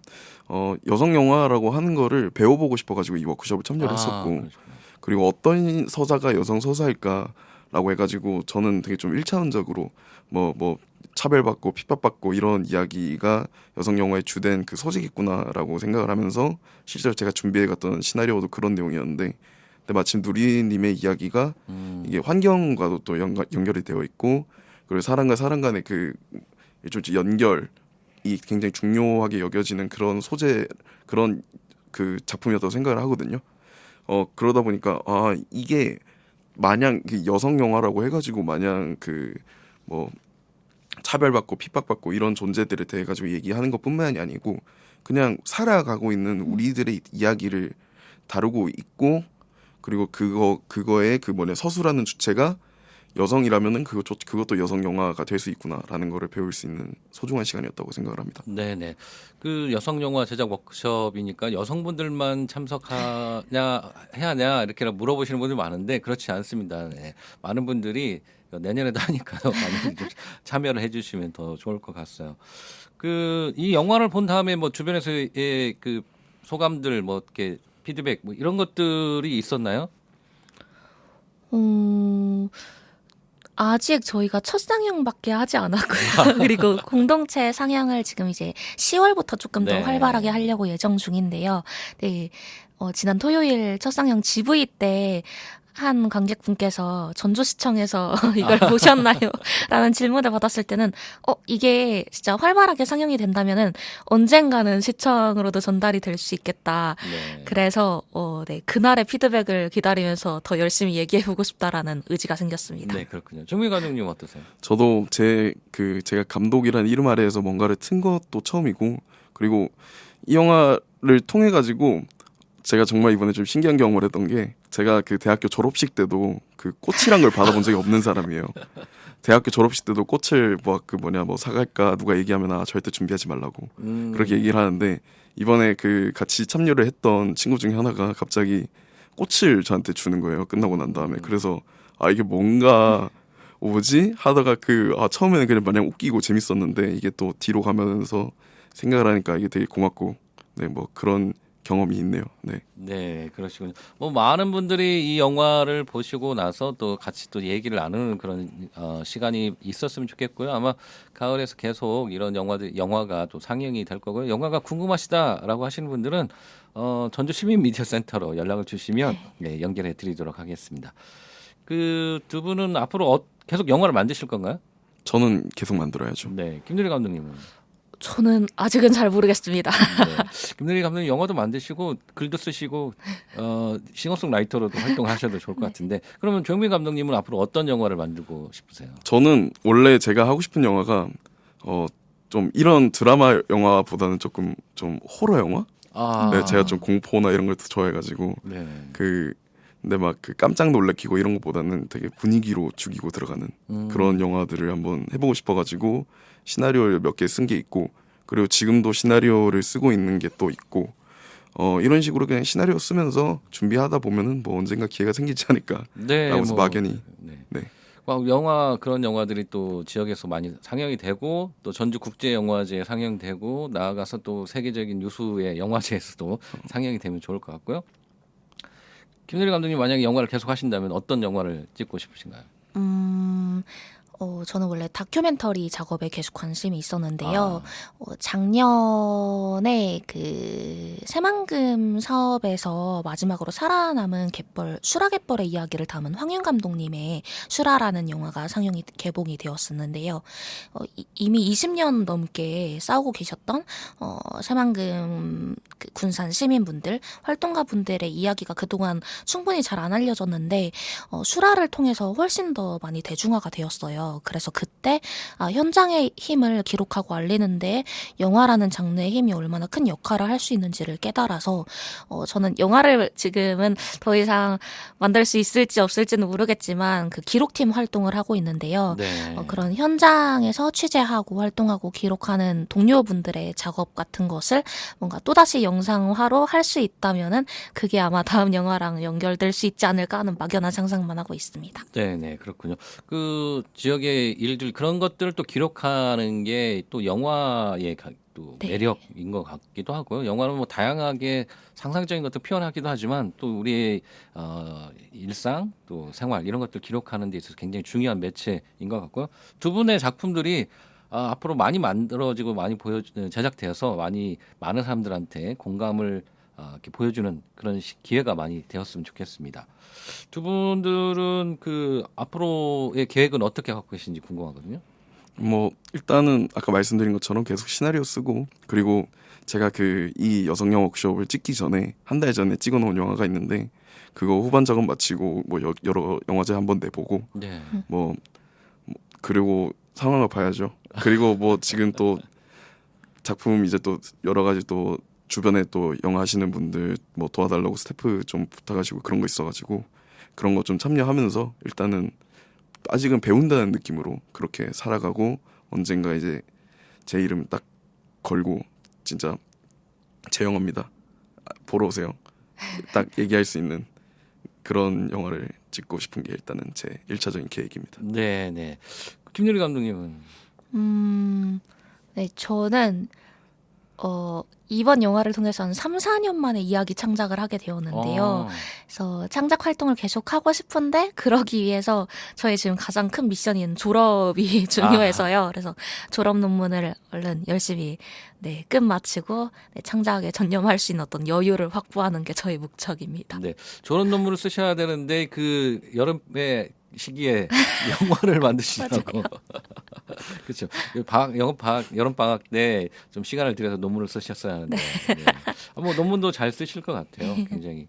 여성 영화라고 하는 거를 배워보고 싶어가지고 이 워크숍을 참여를 했었고 그러시구나. 그리고 어떤 서사가 여성 서사일까라고 해가지고 저는 되게 좀 1차원적으로 뭐 차별받고 핍박받고 이런 이야기가 여성 영화의 주된 그 소재겠구나라고 생각을 하면서 실제로 제가 준비해갔던 시나리오도 그런 내용이었는데 근데 마침 누리님의 이야기가 이게 환경과도 또 연결이 되어 있고 그리고 사람과 사람 간의 그 일종의 연결이 굉장히 중요하게 여겨지는 그런 소재 그런 그 작품이었다고 생각을 하거든요. 그러다 보니까 이게 마냥 그 여성 영화라고 해가지고 마냥 그 뭐 차별받고 핍박받고 이런 존재들에 대해 가지고 얘기하는 것뿐만이 아니고 그냥 살아가고 있는 우리들의 이야기를 다루고 있고 그리고 그거의 그 서수라는 주체가 여성이라면은 그것도 여성 영화가 될 수 있구나라는 거를 배울 수 있는 소중한 시간이었다고 생각을 합니다. 네네. 그 여성 영화 제작 워크숍이니까 여성분들만 참석하냐 해야 하냐 이렇게 물어보시는 분들이 많은데 그렇지 않습니다. 네. 많은 분들이 내년에도 하니까요. 많은 분들 참여를 해주시면 더 좋을 것 같아요. 이 영화를 본 다음에 뭐 주변에서의 그 소감들 뭐 이렇게 피드백 뭐 이런 것들이 있었나요? 아직 저희가 첫 상영밖에 하지 않았고요. 그리고 공동체 상영을 지금 이제 10월부터 조금 더 네. 활발하게 하려고 예정 중인데요. 네, 지난 토요일 첫 상영 GV 때 한 관객분께서 전주시청에서 이걸 보셨나요? 라는 질문을 받았을 때는 이게 진짜 활발하게 상영이 된다면은 언젠가는 시청으로도 전달이 될 수 있겠다. 네. 그래서 네, 그날의 피드백을 기다리면서 더 열심히 얘기해보고 싶다라는 의지가 생겼습니다. 네, 그렇군요. 정민 감독님 어떠세요? 저도 제가 감독이라는 이름 아래에서 뭔가를 튼 것도 처음이고 그리고 이 영화를 통해 가지고 제가 정말 이번에 좀 신기한 경험을 했던 게 제가 그 대학교 졸업식 때도 그 꽃이란 걸 받아본 적이 없는 사람이에요. 대학교 졸업식 때도 꽃을 뭐 사갈까 누가 얘기하면 절대 준비하지 말라고 그렇게 얘기를 하는데 이번에 그 같이 참여를 했던 친구 중에 하나가 갑자기 꽃을 저한테 주는 거예요. 끝나고 난 다음에. 그래서 이게 뭔가 뭐지 하다가 처음에는 그냥 마냥 웃기고 재밌었는데 이게 또 뒤로 가면서 생각을 하니까 이게 되게 고맙고 네 뭐 그런 경험이 있네요. 네. 네, 그러시군요. 뭐 많은 분들이 이 영화를 보시고 나서 또 같이 또 얘기를 나누는 그런 시간이 있었으면 좋겠고요. 아마 가을에서 계속 이런 영화가 또 상영이 될 거고요. 영화가 궁금하시다라고 하시는 분들은 전주 시민 미디어 센터로 연락을 주시면 네, 연결해 드리도록 하겠습니다. 그 두 분은 앞으로 계속 영화를 만드실 건가요? 저는 계속 만들어야죠. 네, 김누리 감독님은. 저는 아직은 잘 모르겠습니다. 네. 김누리 감독님 영화도 만드시고 글도 쓰시고 싱어송라이터로도 활동하셔도 좋을 것 같은데 그러면 조영민 감독님은 앞으로 어떤 영화를 만들고 싶으세요? 저는 원래 제가 하고 싶은 영화가 좀 이런 드라마 영화보다는 조금 좀 호러 영화? 아, 네, 제가 좀 공포나 이런 걸 더 좋아해가지고 네. 근데 막 깜짝 놀래키고 이런 것보다는 되게 분위기로 죽이고 들어가는 그런 영화들을 한번 해보고 싶어가지고 시나리오를 몇 개 쓴 게 있고 그리고 지금도 시나리오를 쓰고 있는 게 또 있고 이런 식으로 그냥 시나리오 쓰면서 준비하다 보면은 뭐 언젠가 기회가 생기지 않을까 네, 라고 해서 뭐, 막연히 네. 네. 그런 영화들이 또 지역에서 많이 상영이 되고 또 전주 국제 영화제에 상영되고 나아가서 또 세계적인 유수의 영화제에서도 상영이 되면 좋을 것 같고요. 김누리 감독님 만약에 영화를 계속 하신다면 어떤 영화를 찍고 싶으신가요? 저는 원래 다큐멘터리 작업에 계속 관심이 있었는데요. 작년에 그 새만금 사업에서 마지막으로 살아남은 슈라갯벌의 이야기를 담은 황윤 감독님의 슈라라는 영화가 개봉이 되었었는데요. 이미 20년 넘게 싸우고 계셨던 새만금 그 군산 시민분들, 활동가분들의 이야기가 그동안 충분히 잘 안 알려졌는데 슈라를 통해서 훨씬 더 많이 대중화가 되었어요. 그래서 그때 현장의 힘을 기록하고 알리는데 영화라는 장르의 힘이 얼마나 큰 역할을 할 수 있는지를 깨달아서 저는 영화를 지금은 더 이상 만들 수 있을지 없을지는 모르겠지만 그 기록팀 활동을 하고 있는데요. 네. 그런 현장에서 취재하고 활동하고 기록하는 동료분들의 작업 같은 것을 뭔가 또다시 영상화로 할 수 있다면은 그게 아마 다음 영화랑 연결될 수 있지 않을까 하는 막연한 상상만 하고 있습니다. 네, 그렇군요. 그 지역의 일들 그런 것들을 또 기록하는 게 또 영화의 또 네. 매력인 것 같기도 하고요. 영화는 뭐 다양하게 상상적인 것도 표현하기도 하지만 또 우리의 일상 또 생활 이런 것들 기록하는 데 있어서 굉장히 중요한 매체인 것 같고요. 두 분의 작품들이 앞으로 많이 만들어지고 많이 제작되어서 많은 사람들한테 공감을 이렇게 보여주는 그런 기회가 많이 되었으면 좋겠습니다. 두 분들은 그 앞으로의 계획은 어떻게 갖고 계신지 궁금하거든요. 뭐 일단은 아까 말씀드린 것처럼 계속 시나리오 쓰고 그리고 제가 이 여성 영화 워크숍을 찍기 전에 한 달 전에 찍어놓은 영화가 있는데 그거 후반 작업 마치고 뭐 여러 영화제 한번 내보고 네. 그리고 상황을 봐야죠. 그리고 뭐 지금 또 작품 이제 또 여러 가지 또 주변에 또 영화 하시는 분들 뭐 도와달라고 스태프 좀 부탁하시고 그런 거 있어가지고 그런 거 좀 참여하면서 일단은 아직은 배운다는 느낌으로 그렇게 살아가고 언젠가 이제 제 이름 딱 걸고 진짜 제 영화입니다. 보러 오세요. 딱 얘기할 수 있는 그런 영화를 찍고 싶은 게 일단은 제 1차적인 계획입니다. 네. 김유리 감독님은 네, 저는 이번 영화를 통해서 한 3, 4년 만에 이야기 창작을 하게 되었는데요. 그래서 창작 활동을 계속 하고 싶은데 그러기 위해서 저희 지금 가장 큰 미션인 졸업이 중요해서요. 그래서 졸업 논문을 얼른 열심히 끝마치고 창작에 전념할 수 있는 어떤 여유를 확보하는 게 저희 목적입니다. 네. 졸업 논문을 쓰셔야 되는데 그 여름에 시기에 영화를 만드시라고. 그렇죠. 여름 방학 때 좀 시간을 들여서 논문을 쓰셨어야 하는데. 네. 뭐 논문도 잘 쓰실 것 같아요. 굉장히.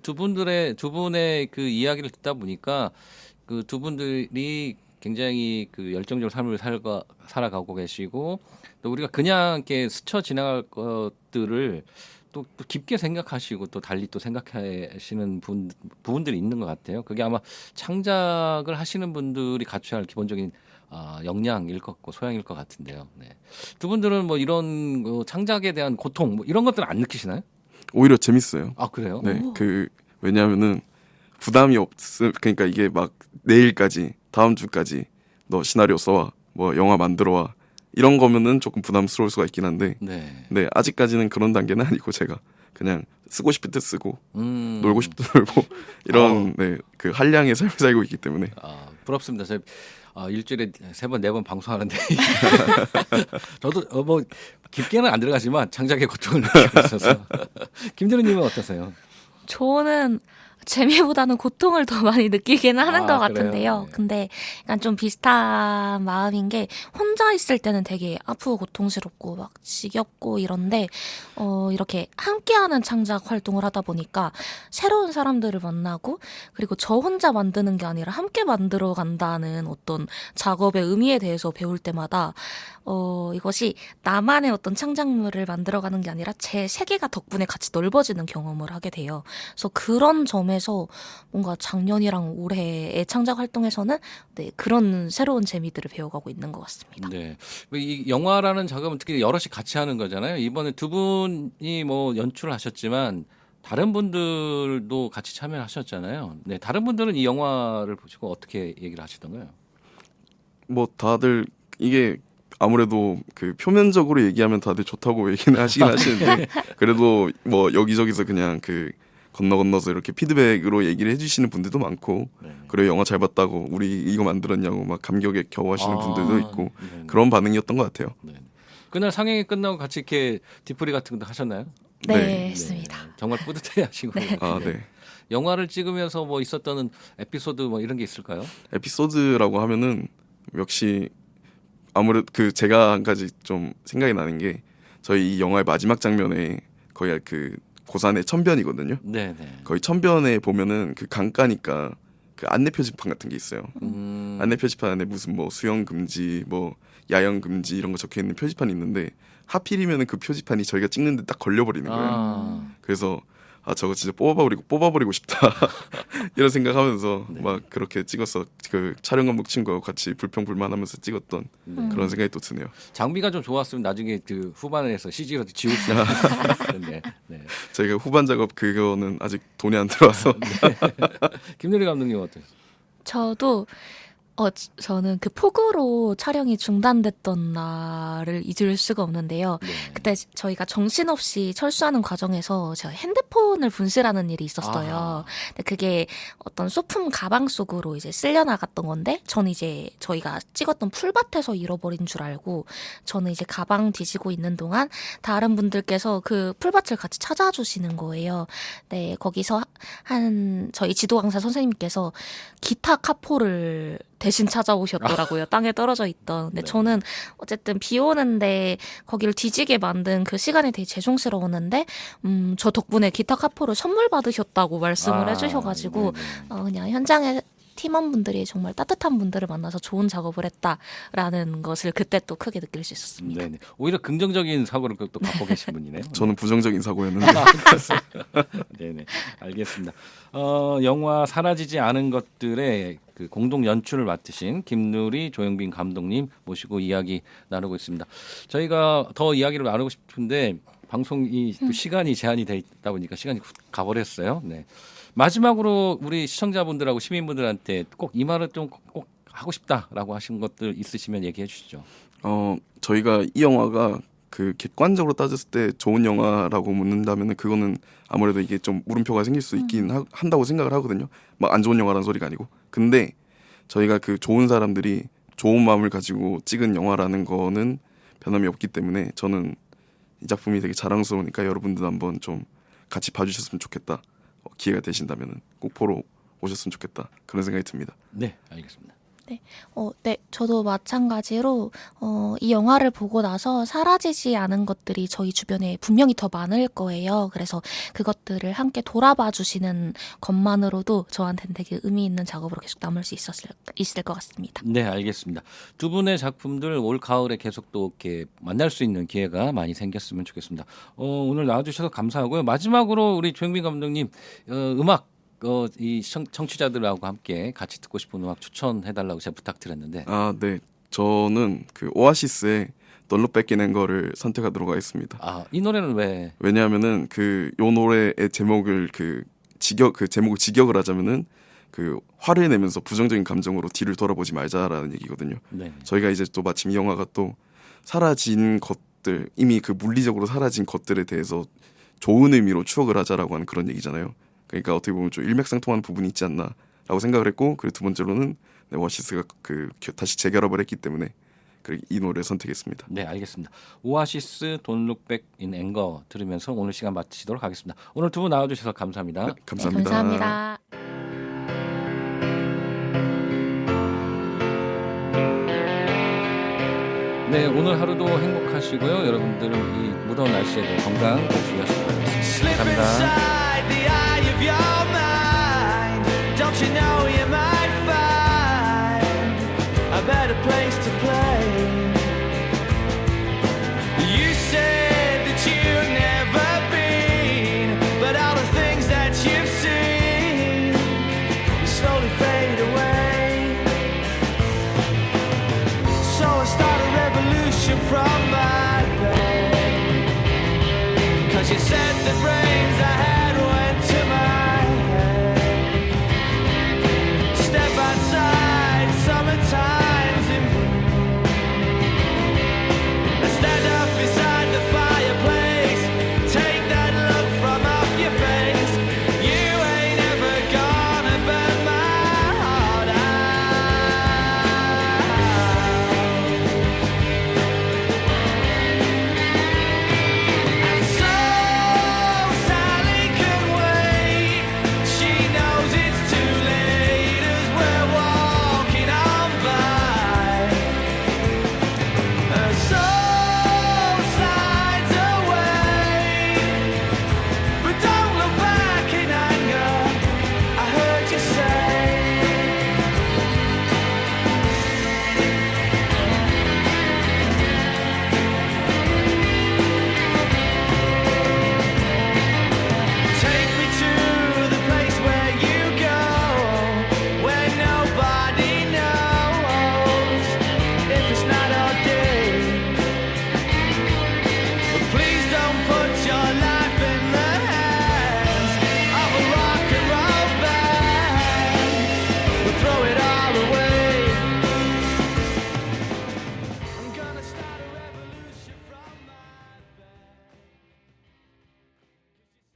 두 분의 그 이야기를 듣다 보니까 그 두 분들이 굉장히 그 열정적으로 삶을 살아가고 계시고 또 우리가 그냥 이렇게 스쳐 지나갈 것들을 또 깊게 생각하시고 또 달리 또 생각하시는 부분들이 있는 것 같아요. 그게 아마 창작을 하시는 분들이 갖춰야 할 기본적인 역량일 것 같고 소양일 것 같은데요. 네. 두 분들은 뭐 이런 창작에 대한 고통 뭐 이런 것들은 안 느끼시나요? 오히려 재밌어요. 아 그래요? 네, 왜냐하면은 부담이 그러니까 이게 막 내일까지 다음 주까지 너 시나리오 써와 뭐 영화 만들어와 이런 거면은 조금 부담스러울 수가 있긴 한데 네. 네 아직까지는 그런 단계는 아니고 제가 그냥 쓰고 싶을 때 쓰고 놀고 싶을 때 놀고 이런 네, 그 한량의 삶을 살고 있기 때문에 부럽습니다. 제가 일주일에 3번 4번 방송하는데 저도 뭐 깊게는 안 들어가지만 창작의 고통을 느끼고 있어서 김대리님은 어떠세요? 저는 재미보다는 고통을 더 많이 느끼기는 하는 것 그래요? 같은데요. 네. 근데 약간 좀 비슷한 마음인 게 혼자 있을 때는 되게 아프고 고통스럽고 막 지겹고 이런데 이렇게 함께하는 창작 활동을 하다 보니까 새로운 사람들을 만나고 그리고 저 혼자 만드는 게 아니라 함께 만들어 간다는 어떤 작업의 의미에 대해서 배울 때마다 이것이 나만의 어떤 창작물을 만들어가는 게 아니라 제 세계가 덕분에 같이 넓어지는 경험을 하게 돼요. 그래서 그런 점에서 뭔가 작년이랑 올해의 창작 활동에서는 네, 그런 새로운 재미들을 배워가고 있는 것 같습니다. 네. 이 영화라는 작업은 특히 여럿이 같이 하는 거잖아요. 이번에 두 분이 뭐 연출을 하셨지만 다른 분들도 같이 참여를 하셨잖아요. 네. 다른 분들은 이 영화를 보시고 어떻게 얘기를 하시던가요? 뭐 다들 이게 아무래도 그 표면적으로 얘기하면 다들 좋다고 얘기는 하시긴 하시는데 그래도 뭐 여기저기서 그냥 그 건너서 이렇게 피드백으로 얘기를 해주시는 분들도 많고 그래 영화 잘 봤다고 우리 이거 만들었냐고 막 감격에 겨워하시는 분들도 있고 네. 그런 반응이었던 것 같아요. 네. 그날 상영이 끝나고 같이 이렇게 뒤풀이 같은 것도 하셨나요? 네, 네. 했습니다. 정말 뿌듯해하시고 네. 영화를 찍으면서 뭐 있었던 에피소드 뭐 이런 게 있을까요? 에피소드라고 하면은 역시 아무래도 그 제가 한 가지 좀 생각이 나는 게 저희 이 영화의 마지막 장면에 거의 그 고산의 천변이거든요. 네. 거의 천변에 보면은 그 강가니까 그 안내 표지판 같은 게 있어요. 안내 표지판 안에 무슨 뭐 수영 금지, 뭐 야영 금지 이런 거 적혀 있는 표지판이 있는데 하필이면은 그 표지판이 저희가 찍는데 딱 걸려버리는 거예요. 그래서 저거 진짜 뽑아버리고 싶다 이런 생각하면서 네. 막 그렇게 찍어서 그 촬영 감독 친구하고 같이 불평불만하면서 찍었던 그런 생각이 또 드네요. 장비가 좀 좋았으면 나중에 그 후반에서 CG로 지울 수 있는데. 네. 저희가 후반 작업 그거는 아직 돈이 안 들어와서 김대리 감독님 어떠세요? 저도 저는 그 폭우로 촬영이 중단됐던 날을 잊을 수가 없는데요. 네. 그때 저희가 정신없이 철수하는 과정에서 제가 핸드폰을 분실하는 일이 있었어요. 아하. 근데 그게 어떤 소품 가방 속으로 이제 쓸려 나갔던 건데, 저는 이제 저희가 찍었던 풀밭에서 잃어버린 줄 알고, 저는 이제 가방 뒤지고 있는 동안 다른 분들께서 그 풀밭을 같이 찾아주시는 거예요. 네, 거기서 저희 지도 강사 선생님께서 기타 카포를 대신 찾아오셨더라고요. 땅에 떨어져 있던. 근데 네. 저는 어쨌든 비 오는데 거기를 뒤지게 만든 그 시간에 되게 죄송스러웠는데 저 덕분에 기타 카포를 선물 받으셨다고 말씀을 해주셔가지고 네네. 그냥 현장에 팀원분들이 정말 따뜻한 분들을 만나서 좋은 작업을 했다라는 것을 그때 또 크게 느낄 수 있었습니다. 네네. 오히려 긍정적인 사고를 또 갖고 계신 분이네요. 저는 부정적인 사고였는데 네네. 알겠습니다. 영화 사라지지 않은 것들의 그 공동 연출을 맡으신 김누리 조영빈 감독님 모시고 이야기 나누고 있습니다. 저희가 더 이야기를 나누고 싶은데 방송이 또 시간이 제한이 돼 있다 보니까 시간이 가버렸어요. 네. 마지막으로 우리 시청자분들하고 시민분들한테 꼭 이 말을 좀 꼭 하고 싶다라고 하신 것들 있으시면 얘기해 주시죠. 저희가 이 영화가 그 객관적으로 따졌을 때 좋은 영화라고 묻는다면은 그거는 아무래도 이게 좀 물음표가 생길 수 있긴 한다고 생각을 하거든요. 막 안 좋은 영화라는 소리가 아니고. 근데 저희가 그 좋은 사람들이 좋은 마음을 가지고 찍은 영화라는 거는 변함이 없기 때문에 저는 이 작품이 되게 자랑스러우니까 여러분들 한번 좀 같이 봐주셨으면 좋겠다. 기회가 되신다면은 꼭 보러 오셨으면 좋겠다. 그런 생각이 듭니다. 네, 알겠습니다. 네, 저도 마찬가지로 이 영화를 보고 나서 사라지지 않은 것들이 저희 주변에 분명히 더 많을 거예요. 그래서 그것들을 함께 돌아봐 주시는 것만으로도 저한테는 되게 의미 있는 작업으로 계속 남을 수 있을 것 같습니다. 네, 알겠습니다. 두 분의 작품들 올 가을에 계속 또 이렇게 만날 수 있는 기회가 많이 생겼으면 좋겠습니다. 오늘 나와주셔서 감사하고요. 마지막으로 우리 조영민 감독님 음악 이 청취자들하고 함께 같이 듣고 싶은 음악 추천해달라고 제가 부탁드렸는데. 아, 네. 저는 그 오아시스의 Don't Look Back in Anger를 선택하도록 하겠습니다. 아, 이 노래는 왜? 왜냐하면은 요 노래의 제목을 제목을 직역을 하자면은 그 화를 내면서 부정적인 감정으로 뒤를 돌아보지 말자라는 얘기거든요. 네. 저희가 이제 또 마침 이 영화가 또 사라진 것들, 이미 그 물리적으로 사라진 것들에 대해서 좋은 의미로 추억을 하자라고 하는 그런 얘기잖아요. 그러니까 어떻게 보면 좀 일맥상통하는 부분이 있지 않나라고 생각을 했고, 그리고 두 번째로는 오아시스가 다시 재결합을 했기 때문에 이 노래를 선택했습니다. 네, 알겠습니다. 오아시스 Don't Look Back in Anger 들으면서 오늘 시간 마치도록 하겠습니다. 오늘 두 분 나와주셔서 감사합니다. 네, 감사합니다. 감사합니다. 네, 오늘 하루도 행복하시고요. 여러분들은 이 무더운 날씨에도 건강 주의하시기 바라겠습니다. Slip 감사합니다. inside the eye of your mind. Don't you know